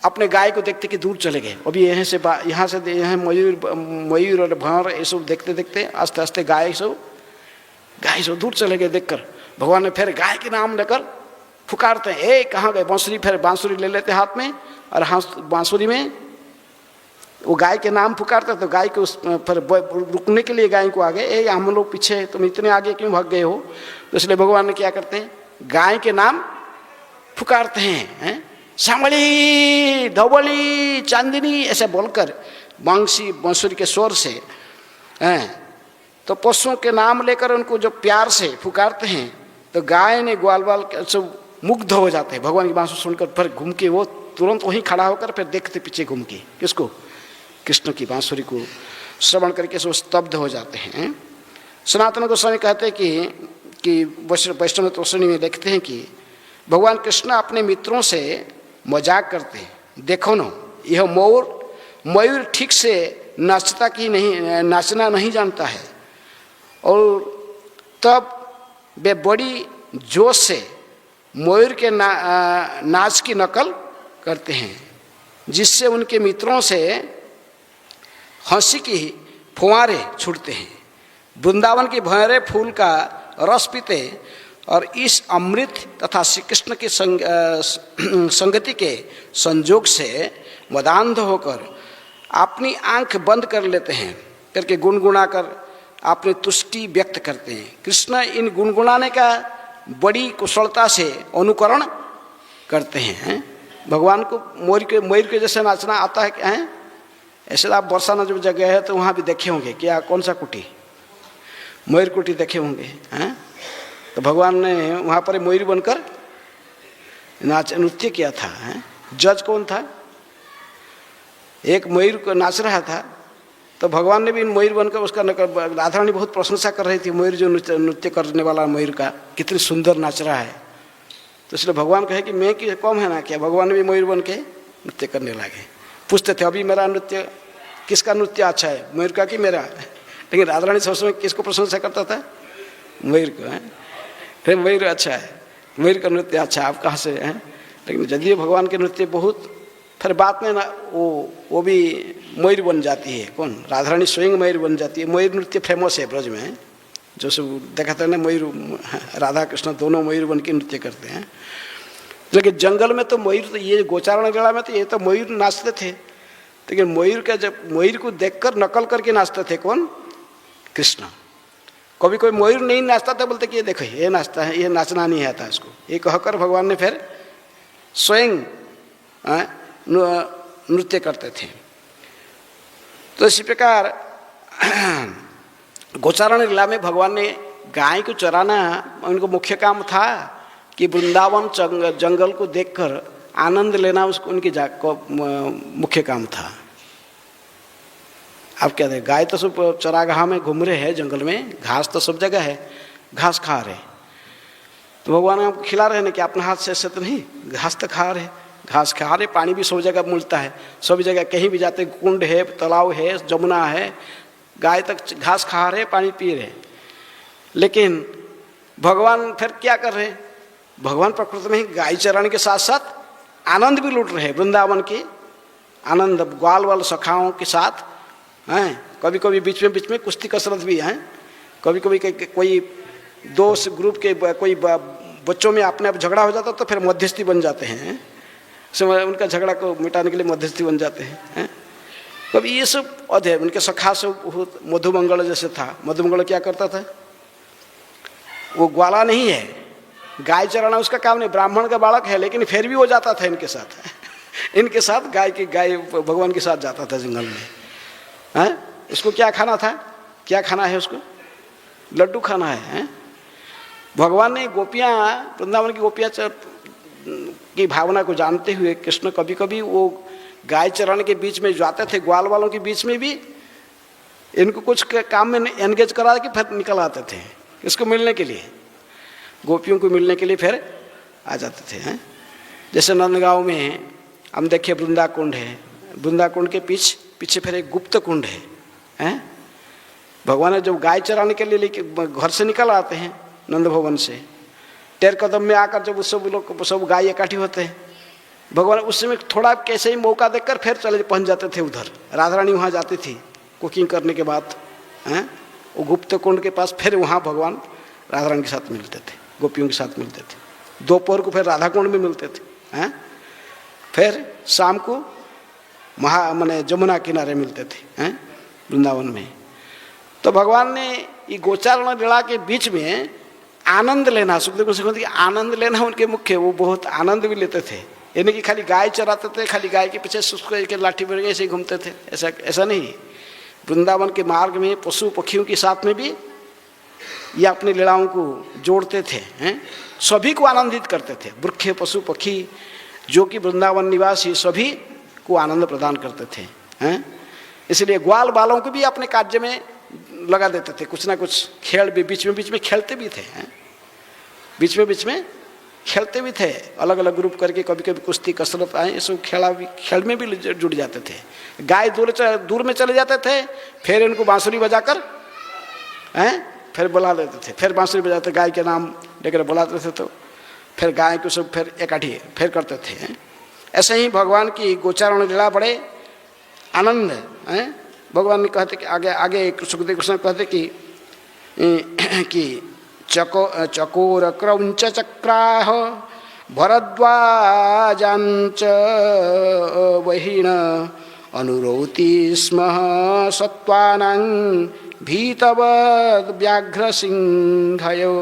अपने गाय को देखते कि दूर चले गए, अभी यहाँ से यहाँ मयूर और भंवर ये सब देखते देखते आस्ते आस्ते गाय सब दूर चले गए। देखकर भगवान ने फिर गाय के नाम लेकर पुकारते हैं, ए कहाँ गए, बांसुरी, फिर बांसुरी ले लेते हाथ में और बांसुरी में वो गाय के नाम पुकारते। तो गाय को उस फिर रुकने के लिए गाय को आगे, ए हम लोग पीछे, तुम इतने आगे क्यों भाग गए हो। तो इसलिए भगवान ने क्या करते हैं, गाय के नाम पुकारते हैं, श्यामली, धवली, चांदनी ऐसे बोलकर बांसुरी के स्वर से हैं। तो पशुओं के नाम लेकर उनको जो प्यार से पुकारते हैं तो गाय ने ग्वाल सब मुग्ध हो जाते हैं भगवान की बांसुरी सुनकर। फिर घूम के वो तुरंत वहीं खड़ा होकर फिर देखते पीछे घूम के किसको, कृष्ण की बांसुरी को श्रवण करके सब स्तब्ध हो जाते हैं। सनातन गोस्वामी कहते हैं कि वैष्णव तोषणी में देखते हैं कि भगवान कृष्ण अपने मित्रों से मजाक करते हैं, देखो न यह मयूर ठीक से नाचना नहीं जानता है, और तब वे बड़ी जोश से मयूर के नाच की नकल करते हैं, जिससे उनके मित्रों से हंसी की फुहारे छूटते हैं। वृंदावन की भंवरे फूल का रस पीते और इस अमृत तथा श्री कृष्ण की संगति के संयोग से मदान्ध होकर अपनी आंख बंद कर लेते हैं, करके गुनगुना कर अपनी तुष्टि व्यक्त करते हैं। कृष्ण इन गुनगुनाने का बड़ी कुशलता से अनुकरण करते हैं। भगवान को मयूर के जैसे नाचना आता है क्या है। ऐसे आप बरसाना जब जगह है तो वहाँ भी देखे होंगे, क्या कौन सा कुटी, मयूर कुटी देखे होंगे हैं। तो भगवान ने वहाँ पर मयूर बनकर नृत्य किया था। हैं? जज कौन था, एक मयूर को नाच रहा था, तो भगवान ने भी मयूर बनकर उसका राधा रानी बहुत प्रशंसा कर रही थी, मयूर जो नृत्य करने वाला मयूर का कितनी सुंदर नाच रहा है। तो इसलिए भगवान कहे कि मैं कि कम है ना क्या, भगवान भी मयूर बन के नृत्य करने लगे। पूछते थे अभी मेरा नृत्य, किसका नृत्य अच्छा है, मयूर का कि मेरा। लेकिन राधा रानी सब समय किसको प्रशंसा करता था, मयूर को। है फिर मयूर अच्छा है, मयूर का नृत्य अच्छा है, आप कहाँ से हैं। लेकिन यदि भगवान के नृत्य बहुत, फिर बाद में ना वो भी मयूर बन जाती है। कौन, राधा रानी स्वयं मयूर बन जाती है। मयूर नृत्य फेमस है ब्रज में, जो सब देखा था ना, मयूर राधा कृष्ण दोनों मयूर बन के नृत्य करते हैं। लेकिन जंगल में तो मयूर, तो ये गोचारण लीला में तो ये तो मयूर नाचते थे, लेकिन मयूर का जब मयूर को देखकर नकल करके नाचते थे कौन, कृष्ण। कभी कोई मयूर नहीं नाचता था, बोलते कि ये देखो ये नाचता है, ये नाचना नहीं आता इसको, ये कहकर भगवान ने फिर स्वयं नृत्य करते थे। तो इसी प्रकार गोचारण लीला में भगवान ने गाय को चराना उनको मुख्य काम था कि वृंदावन जंगल को देखकर आनंद लेना उसको उनकी मुख्य काम था। अब क्या दें, गाय तो सब चरागाह में घूम रहे हैं, जंगल में घास तो सब जगह है, घास खा रहे। तो भगवान हमको खिला रहे हैं कि अपने हाथ से ऐसे तो नहीं, घास तो खा रहे, घास खा रहे। पानी भी सब जगह मिलता है, सब जगह कहीं भी जाते, कुंड है, तालाब है, जमुना है, गाय तक घास खा रहे, पानी पी रहे। लेकिन भगवान फिर क्या कर रहे हैं, भगवान प्रकृति में ही गाय चराने के साथ साथ आनंद भी लूट रहे हैं, वृंदावन के आनंद ग्वाल वाल सखाओं के साथ हैं। कभी कभी बीच में कुश्ती कसरत भी है, कभी कभी कोई दोस्त ग्रुप के कोई बच्चों में अपने आप झगड़ा हो जाता तो फिर मध्यस्थी बन जाते हैं, उनका झगड़ा को मिटाने के लिए मध्यस्थी बन जाते हैं। कभी ये सब अध्यय उनके सखा सब बहुत, मधुमंगल जैसे था। मधुमंगल क्या करता था, वो ग्वाला नहीं है, गाय चराना उसका काम नहीं, ब्राह्मण का बालक है, लेकिन फिर भी वो जाता था इनके साथ गाय भगवान के साथ जाता था जंगल में। हैं, उसको क्या खाना था, क्या खाना है उसको, लड्डू खाना है। भगवान ने गोपियाँ, वृंदावन की गोपियाँ की भावना को जानते हुए कृष्ण कभी कभी वो गाय चराने के बीच में जाते थे, ग्वाल वालों के बीच में भी इनको कुछ काम में एंगेज करा के फिर निकल आते थे, इसको मिलने के लिए, गोपियों को मिलने के लिए फिर आ जाते थे। हैं जैसे नंदगांव में हम देखिए वृंदा कुंड है, वृंदा कुंड के पीछे फिर एक गुप्त कुंड है। हैं भगवान ने जब गाय चराने के लिए लेके घर से निकल आते हैं नंद भवन से, टेर कदम में आकर जब उस सब गाय इकट्ठी होते हैं, भगवान उस समय थोड़ा कैसे ही मौका देकर फिर चले पहुंच जाते थे उधर। राधा रानी वहाँ जाती थी कुकिंग करने के बाद, हैं वो गुप्त कुंड के पास, फिर वहाँ भगवान राधा रानी के साथ मिलते थे, गोपियों के साथ मिलते थे। दोपहर को फिर राधा कुंड में मिलते थे। हैं फिर शाम को माने जमुना किनारे मिलते थे, हैं वृंदावन में। तो भगवान ने ये गोचारण लीला के बीच में आनंद लेना, सुखदेव गोस्वामी कहते हैं कि आनंद लेना उनके मुख्य, वो बहुत आनंद भी लेते थे। यानी कि खाली गाय चराते थे, खाली गाय के पीछे सुख के लाठी बन ऐसे ही घूमते थे, ऐसा नहीं। वृंदावन के मार्ग में पशु पक्षियों के साथ में भी ये अपनी लीलाओं को जोड़ते थे। हैं सभी को आनंदित करते थे, वृक्ष पशु पक्षी जो कि वृंदावन निवासी सभी को आनंद प्रदान करते थे। हैं इसलिए ग्वाल बालों को भी अपने कार्य में लगा देते थे, कुछ ना कुछ खेल भी बीच में खेलते भी थे। हैं बीच में खेलते भी थे, अलग अलग ग्रुप करके, कभी कभी कुश्ती कसरत आए, ये सब खेल में भी जुड़ जाते थे। गाय दूर में चले जाते थे, फिर इनको बांसुरी बजाकर फिर बुला लेते थे, फिर बांसुरी बजाते गाय के नाम लेकर बुलाते थे, तो फिर गाय को सब फिर इकट्ठी फिर करते थे। ऐसे ही भगवान की गोचारण लीला बड़े आनंद है। भगवान ने कहते कि आगे सुखदेव कृष्ण कहते कि चकोर क्रौंच चक्राह भरद्वाजांच वहीन अनुरोति स्म सत्वानां भीतवद व्याघ्र सिंहयो।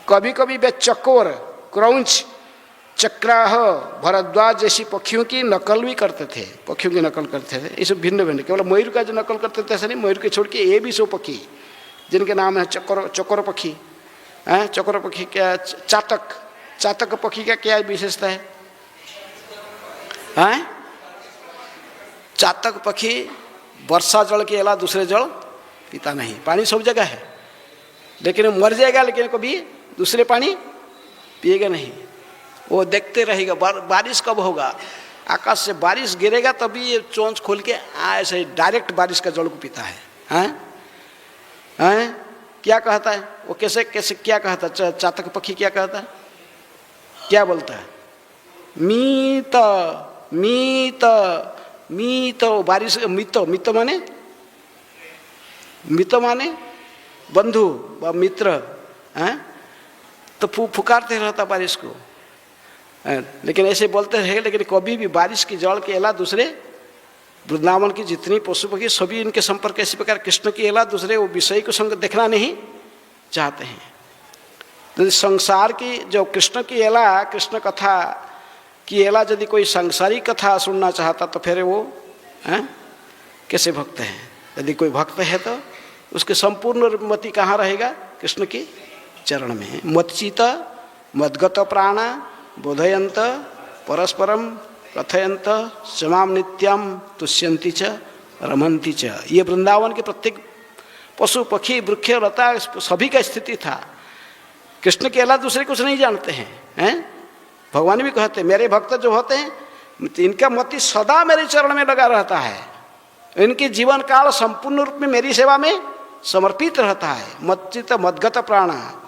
कभी कभी वे चकोर क्रौंच चक्राह भरद्वाज जैसी पक्षियों की नकल भी करते थे, पक्षियों की नकल करते थे। ये सब भिन्न भिन्न, केवल मयूर का जो नकल करते थे ऐसा नहीं, मयूर के छोड़ के ये भी सो पक्षी जिनके नाम है चकोर पक्षी। हैं चकोर पक्षी क्या, चातक पक्षी का क्या विशेषता है? हैं चातक पक्षी वर्षा जल के अलावा दूसरे जल पीता नहीं, पानी सब जगह है लेकिन मर जाएगा, लेकिन कभी दूसरे पानी पिएगा नहीं। वो देखते रहेगा बारिश कब होगा, आकाश से बारिश गिरेगा तभी ये चोंच खोल के ऐसे डायरेक्ट बारिश का जल को पीता है। हैं क्या कहता है वो, कैसे क्या कहता है चातक पक्षी, क्या कहता है, क्या बोलता है? मीत मीत मीत बारिश, मित माने बंधु व मित्र। हैं तो पुकारते रहता बारिश को, लेकिन ऐसे बोलते रहे, लेकिन कभी भी बारिश की जल के अलावा दूसरे वृंदावन की जितनी पशु पक्षी सभी इनके संपर्क इसी प्रकार कृष्ण के अलावा दूसरे वो विषय को संग देखना नहीं चाहते हैं। यदि संसार की जो कृष्ण की अलावा, कृष्ण कथा की अलावा यदि कोई सांसारिक कथा सुनना चाहता तो फिर वो कैसे भक्त है? यदि कोई भक्त है तो उसके संपूर्ण मति कहाँ रहेगा? कृष्ण के चरण में। मच्चित मद्गत प्राणा बोधयंत परस्परम कथयंत समाम नित्यम तुष्यंती च रमंती च। ये वृंदावन के प्रत्येक पशु पक्षी वृक्ष लता सभी का स्थिति था। कृष्ण के अलावा दूसरे कुछ नहीं जानते हैं। भगवान भी कहते मेरे भक्त जो होते हैं इनका मति सदा मेरे चरण में लगा रहता है, इनके जीवन काल संपूर्ण रूप में मेरी सेवा में समर्पित रहता है। मच्चित मद्गत प्राणा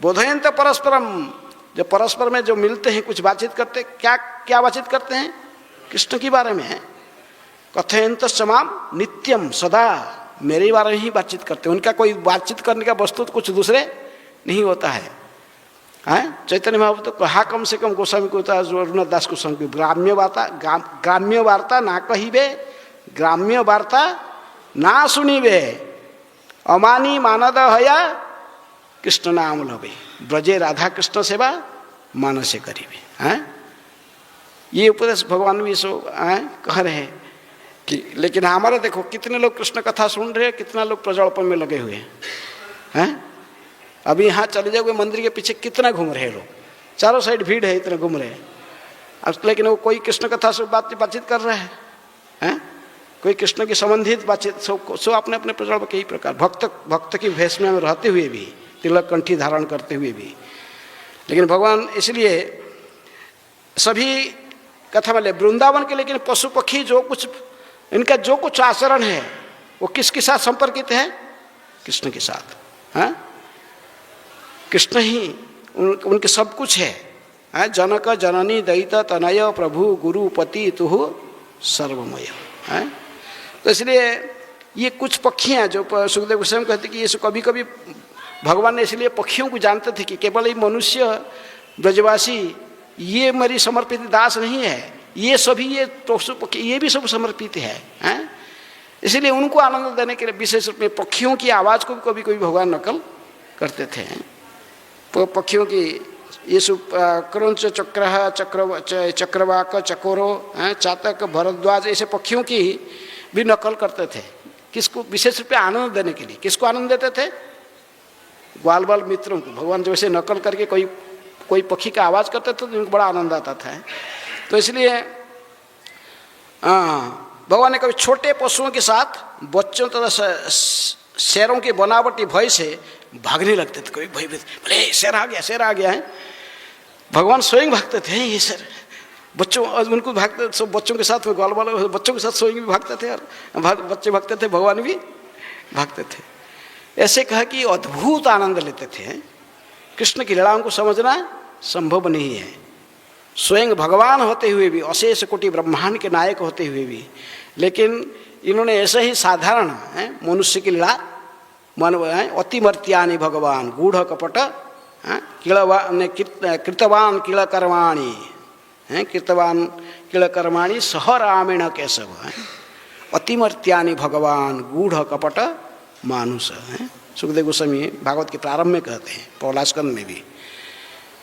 बोधयंत परस्परम, जो परस्पर में जो मिलते हैं कुछ बातचीत करते, क्या बातचीत करते हैं? कृष्ण के बारे में। कथयंत समाम नित्यम, सदा मेरे बारे में ही बातचीत करते हैं। उनका कोई बातचीत करने का वस्तु तो कुछ दूसरे नहीं होता है। चैतन्य महाप्रभु तो कहा कम से कम गोस्वामी को होता, रघुनाथ दास गोस्वामी, ग्राम्य वार्ता ना कहिबे, ग्राम्य वार्ता ना सुनिबे, अमानी मानद हया कृष्ण नाम लबे, ब्रजे राधा कृष्ण सेवा मानसे करीबे। ये उपदेश भगवान भी सो कह रहे हैं कि, लेकिन हमारे देखो कितने लोग कृष्ण कथा सुन रहे हैं, कितना लोग प्रज्वलपन में लगे हुए हैं। अभी यहाँ चले जाओगे मंदिर के पीछे कितना घूम रहे हैं लोग, चारों साइड भीड़ है, इतने घूम रहे हैं। लेकिन वो कोई कृष्ण कथा से बातचीत कर रहे हैं, कोई कृष्ण की संबंधित बातचीत, सो अपने अपने प्रचार कई प्रकार, भक्त की भेष में रहते हुए भी, तिलक कंठी धारण करते हुए भी। लेकिन भगवान इसलिए सभी कथा में वृंदावन के, लेकिन पशु पक्षी जो कुछ इनका जो कुछ आचरण है वो किसके साथ संपर्कित है? कृष्ण के साथ। हाँ, कृष्ण ही उनके सब कुछ है। जनक जननी दयित तनय प्रभु गुरु पति तुहु सर्वमय। तो इसलिए ये कुछ पक्षियाँ जो सुखदेव गोस्वामी कहते कि ये कभी कभी भगवान ने इसलिए पक्षियों को जानते थे कि केवल ये मनुष्य ब्रजवासी ये मेरी समर्पित दास नहीं है, ये सभी ये पशु पक्षी ये भी सब समर्पित है। इसलिए उनको आनंद देने के लिए विशेष रूप में पक्षियों की आवाज़ को भी कभी कभी भगवान नकल करते थे। तो पक्षियों की ये सब क्रंच चक्र चक्रवाक चकोरो चातक भरद्वाज ऐसे पक्षियों की भी नकल करते थे। किसको? विशेष रूप में आनंद देने के लिए। किसको आनंद देते थे? ग्वाल बाल मित्रों को। भगवान जो ऐसे नकल करके कोई पक्षी का आवाज़ करते थे तो उनको बड़ा आनंद आता था। तो इसलिए भगवान ने कभी छोटे पशुओं के साथ बच्चों तथा शेरों की बनावटी भय से भागने लगते थे। कभी भय बोले शेर आ गया है। भगवान स्वयं भागते थे। ये शेर बच्चों उनको भागते, सब बच्चों के साथ ग्वाल बाल बच्चों के साथ स्वयं भी भागते थे और बच्चे भागते थे, भगवान भी भागते थे। ऐसे कहा कि अद्भुत आनंद लेते थे। कृष्ण की लीलाओं को समझना संभव नहीं है। स्वयं भगवान होते हुए भी, अशेष कोटि ब्रह्मांड के नायक होते हुए भी, लेकिन इन्होंने ऐसे ही साधारण मनुष्य की लीला अतिमर्त्यानि भगवान गूढ़ कपट कृतवान किलकर्माणि कृतवान किलकर्माणि सह रामेण केशव। अतिमर्त्यानि भगवान गूढ़ कपट मानुष। सुखदेव गोस्वामी भागवत के प्रारंभ में कहते हैं, पौलास्कंद में भी,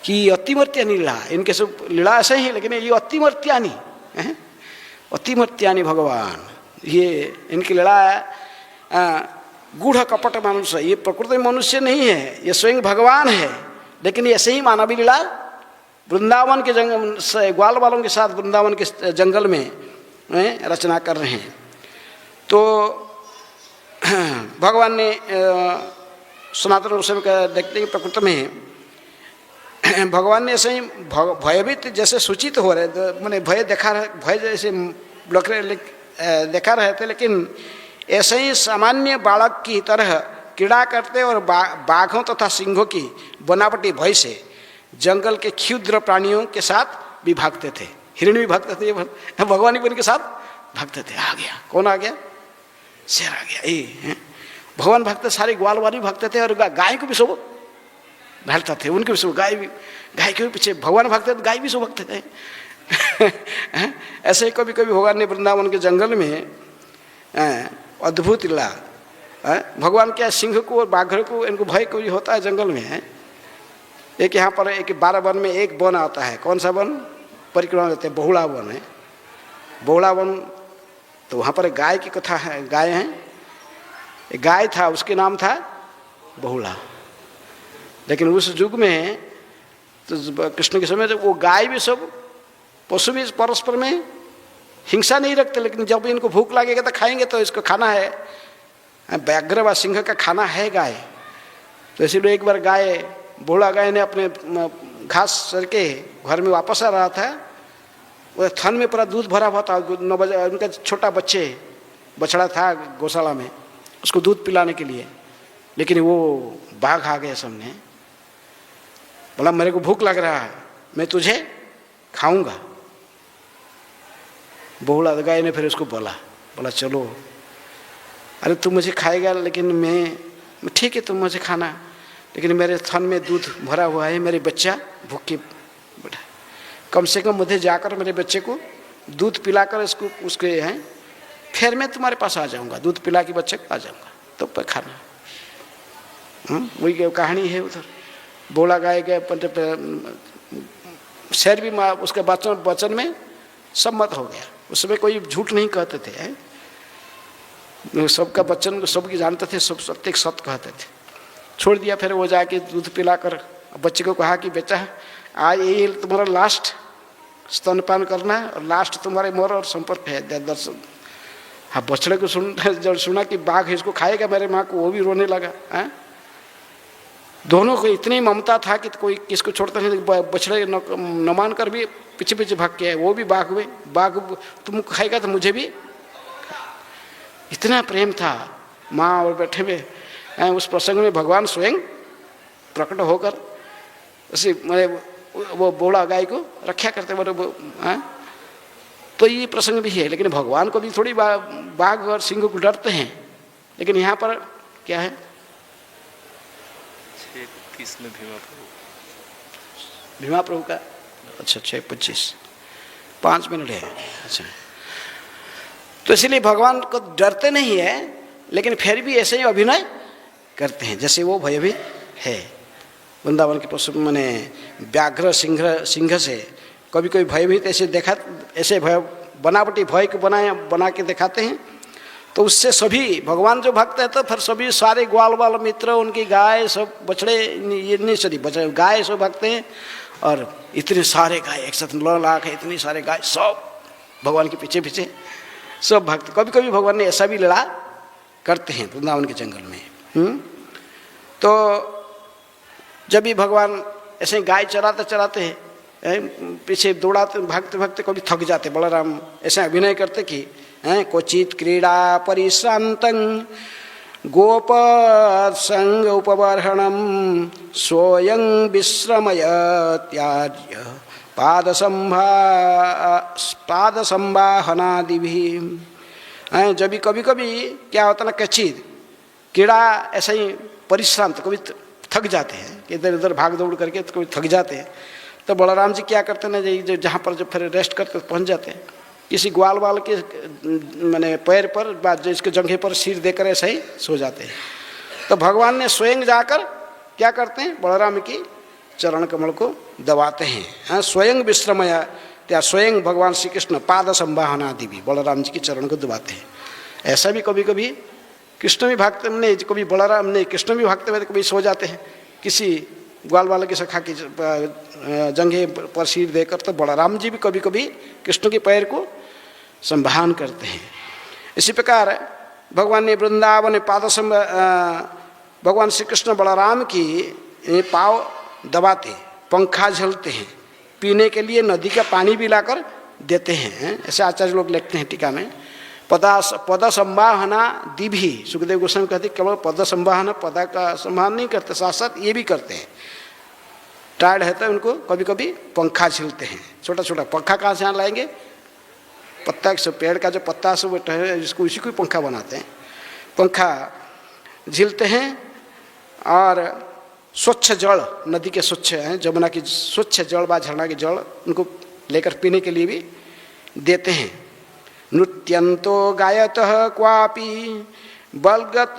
कि अतिमर्त्यानि लीला, इनके सब लीला ऐसे ही, लेकिन ये अतिमर्त्यानि भगवान, ये इनकी लीला गूढ़ कपट मनुष्य। ये प्रकृति में मनुष्य नहीं है, ये स्वयं भगवान है, लेकिन ऐसे ही मानवीय लीला वृंदावन के जंगल ग्वाल बालों के साथ वृंदावन के जंगल में रचना कर रहे हैं। तो भगवान ने सनातन गोस्वामी का देखते हैं प्रकृति में भगवान ने ऐसे ही भयभीत जैसे सूचित हो रहे, मैंने भय जैसे देखा रहे थे, लेकिन ऐसे ही सामान्य बालक की तरह क्रीड़ा करते और बाघों तथा सिंहों की बनावटी भय से जंगल के क्षुद्र प्राणियों के साथ भी भागते थे। हिरण भी भागते थे, भगवान भी उनके साथ भागते थे। आ गया, कौन आ गया? शेर आ गया। भगवान भागते, सारे ग्वाल वाली भागते थे, और गाय को भी सब भागते थे, उनके भी सब गाय के भी पीछे भगवान भागते थे, गाय भी सब भागते थे। ऐसे ही कभी कभी भगवान ने वृंदावन के जंगल में अद्भुत लीला, भगवान क्या सिंह को और बाघ को इनको भय कोई होता है जंगल में। एक यहाँ पर एक 12 वन में एक वन आता है, कौन सा वन? परिक्रमा देते हैं, बहुड़ा वन है। बहुड़ा वन, तो वहाँ पर गाय की कथा है, गाय है, एक गाय था, उसके नाम था बहुड़ा। लेकिन उस युग में तो कृष्ण के समय वो गाय भी सब पशु भी परस्पर में हिंसा नहीं रखते, लेकिन जब इनको भूख लगेगा तो खाएंगे, तो इसको खाना है, व्याघ्र व सिंह का खाना है गाय। तो इसलिए एक बार बूढ़ा गाय ने अपने घास चर के घर में वापस आ रहा था, वो थन में पूरा दूध भरा हुआ था। 9 बजे उनका छोटा बछड़ा था गौशाला में, उसको दूध पिलाने के लिए, लेकिन वो बाघ आ गया सामने, बोला मेरे को भूख लग रहा है, मैं तुझे खाऊंगा। बूढ़ा गाय ने फिर उसको बोला चलो, अरे तू मुझे खाएगा, लेकिन मैं ठीक है, तुम मुझे खाना, लेकिन मेरे थन में दूध भरा हुआ है, मेरे बच्चा भूखे बैठा, कम से कम मुझे जाकर मेरे बच्चे को दूध पिलाकर उसके हैं, फिर मैं तुम्हारे पास आ जाऊंगा, दूध पिला के बच्चे को आ जाऊंगा, तो पर खाना। वही कहानी है उधर। बोला गाय गए, शेर भी उसके वचन में सम्मत हो गया। उसमें कोई झूठ नहीं कहते थे, सबका वचन सबकी जानते थे, सब सत्य कहते थे। छोड़ दिया, फिर वो जाके दूध पिलाकर बच्चे को कहा कि बेटा आज यही तुम्हारा लास्ट स्तनपान करना और लास्ट तुम्हारे मोर और संपर्क है दर्शन। हाँ, बछड़े को जब सुना कि बाघ इसको खाएगा मेरे माँ को, वो भी रोने लगा। हैं, दोनों को इतनी ममता था कि कोई किसको छोड़ता नहीं। बछड़े न मान कर भी पीछे पीछे भाग के आए, वो भी बाघ हुए। बाघ तुम खाएगा तो मुझे भी, इतना प्रेम था माँ और बैठे हुए। उस प्रसंग में भगवान स्वयं प्रकट होकर उसी वो बूढ़ा गाय को रक्षा करते हैं। तो ये प्रसंग भी है, लेकिन भगवान को भी थोड़ी बाघ और सिंह को डरते हैं। लेकिन यहाँ पर क्या है, 6:30 में भीमा प्रभु का, अच्छा 6:25, 5 मिनट है। अच्छा, तो इसलिए भगवान को डरते नहीं है, लेकिन फिर भी ऐसे ही अभिनय करते हैं जैसे वो भय भी है। वृंदावन के पशु मैंने व्याघ्र सिंह से कभी कोई भयभीत ऐसे देखा, ऐसे भय बनावटी भय को बना के दिखाते हैं। तो उससे सभी भगवान जो भक्त है, तो फिर सभी सारे ग्वाल वाल मित्र, उनकी गाय सब, बछड़े ये नहीं, सॉरी बछड़े गाय सब भगते हैं। और इतने सारे गाय, 109 लाख है, इतनी सारे गाय सब भगवान के पीछे पीछे सब भक्त। कभी कभी भगवान ने ऐसा भी लड़ा करते हैं वृंदावन के जंगल में। तो जब भी भगवान ऐसे गाय चराते चराते पीछे दौड़ाते भागते भागते कभी थक जाते, बलराम ऐसे अभिनय करते कि क्वचित क्रीड़ा परिश्रांतं गोप संग उपबर्हणम स्वयं विश्रमय त्याज्य पाद संवाहनादि भी। जब भी कभी कभी क्या होता ना, क्वचित कीड़ा ऐसा ही परिश्रांत, कभी थक जाते हैं कि इधर उधर भाग दौड़ करके, तो कभी थक जाते हैं। तो बलराम जी क्या करते हैं ना, जहाँ पर जब फिर रेस्ट करके पहुँच जाते हैं, किसी ग्वाल वाल के मैंने पैर पर जिसके जंघे पर सिर देकर ऐसे ही सो जाते हैं। तो भगवान ने स्वयं जाकर क्या करते हैं, बलराम की चरण कमल को दबाते हैं। स्वयं विश्रमया, त्या स्वयं भगवान श्री कृष्ण पाद संवाहनादि भी बलराम जी के चरण को दबाते हैं। ऐसा भी कभी कभी कृष्ण भी भागते नहीं, कभी बलराम नहीं, कृष्ण भी भागते हुए कभी सो जाते हैं किसी ग्वाल वाले की सखा की जंघे पर सिर देकर। तो बलराम जी भी कभी कभी कृष्ण के पैर को संभान करते हैं। इसी प्रकार भगवान ने वृंदावन भगवान श्री कृष्ण बलराम की पाँव दबाते, पंखा झलते हैं, पीने के लिए नदी का पानी भी लाकर देते हैं। ऐसे आचार्य लोग लिखते हैं टीका में। पद संवाहना दिभी, सुखदेव गोस्वामी कहते केवल पद संवाहना, पदा का संवाहन नहीं करते, साथ साथ ये भी करते हैं। टायर्ड है तो उनको कभी कभी पंखा झीलते हैं। छोटा छोटा पंखा कहाँ से यहाँ लाएंगे, पत्ता से, पेड़ का जो पत्ता से वो जिसको उसी को पंखा बनाते हैं, पंखा झीलते हैं। और स्वच्छ जल, नदी के स्वच्छ हैं, जमुना की स्वच्छ जल व झरना के जल उनको लेकर पीने के लिए भी देते हैं। नृत्यंतो गायतः क्वापि बलगत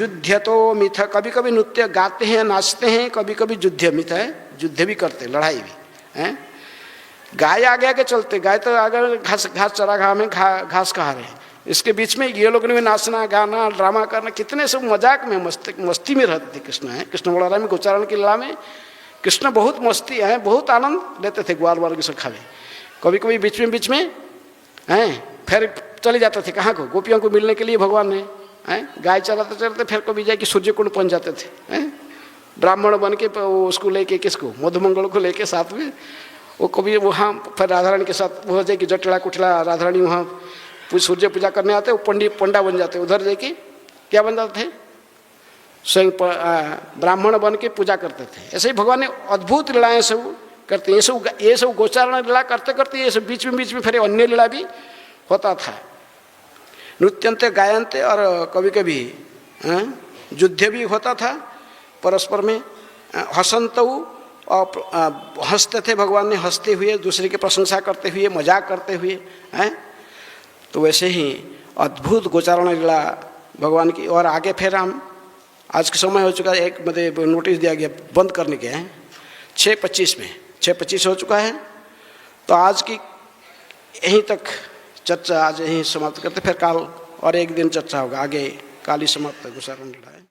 युद्धतो मिथ, कभी कभी नृत्य गाते हैं, नाचते हैं, कभी कभी युद्ध मिथ है, युद्ध भी करते, लड़ाई भी हैं। गाय आगे आगे चलते, गाय तो अगर घास चरागाह में घास खा रहे हैं, इसके बीच में ये लोग ने नाचना गाना ड्रामा करना, कितने सब मजाक में मस्ती में रहते थे कृष्ण। है कृष्ण बलराम में गोचारण की लीला में कृष्ण बहुत मस्ती है, बहुत आनंद लेते थे ग्वाल वाल की सखा में। कभी कभी बीच में हैं फिर चले जाते थे कहाँ को, गोपियों को मिलने के लिए भगवान ने हैं गाय चलाते चलाते फिर कभी जाके सूर्य कुंड पहुँच जाते थे। हैं ब्राह्मण बन के उसको लेके, किसको, मधुमंगल को लेके साथ में, वो कभी वहाँ फिर राधा रानी के साथ वो जाके जटला कुटला राधा रानी वहाँ सूर्य पूजा करने आते, वो पंडा बन जाते, उधर जाके क्या बन जाते थे, स्वयं ब्राह्मण बन के पूजा करते थे। ऐसे ही भगवान ने अद्भुत लीलाएँ सब करते। ये सब गोचारण लीला करते करते ये सब बीच में फिर अन्य लीला भी होता था। नृत्यंते गायनते, और कभी कभी युद्ध भी होता था परस्पर में। हसंत, और हंसते थे, भगवान ने हंसते हुए, दूसरे की प्रशंसा करते हुए, मजाक करते हुए हैं। तो वैसे ही अद्भुत गोचारण लीला भगवान की। और आगे फिर हम, आज के समय हो चुका है, एक मतलब नोटिस दिया गया बंद करने के हैं 6:25 में, 6:25 हो चुका है। तो आज की यहीं तक चर्चा आज यहीं समाप्त करते, फिर कल और एक दिन चर्चा होगा आगे, काल ही समाप्त गोचारण लीला है।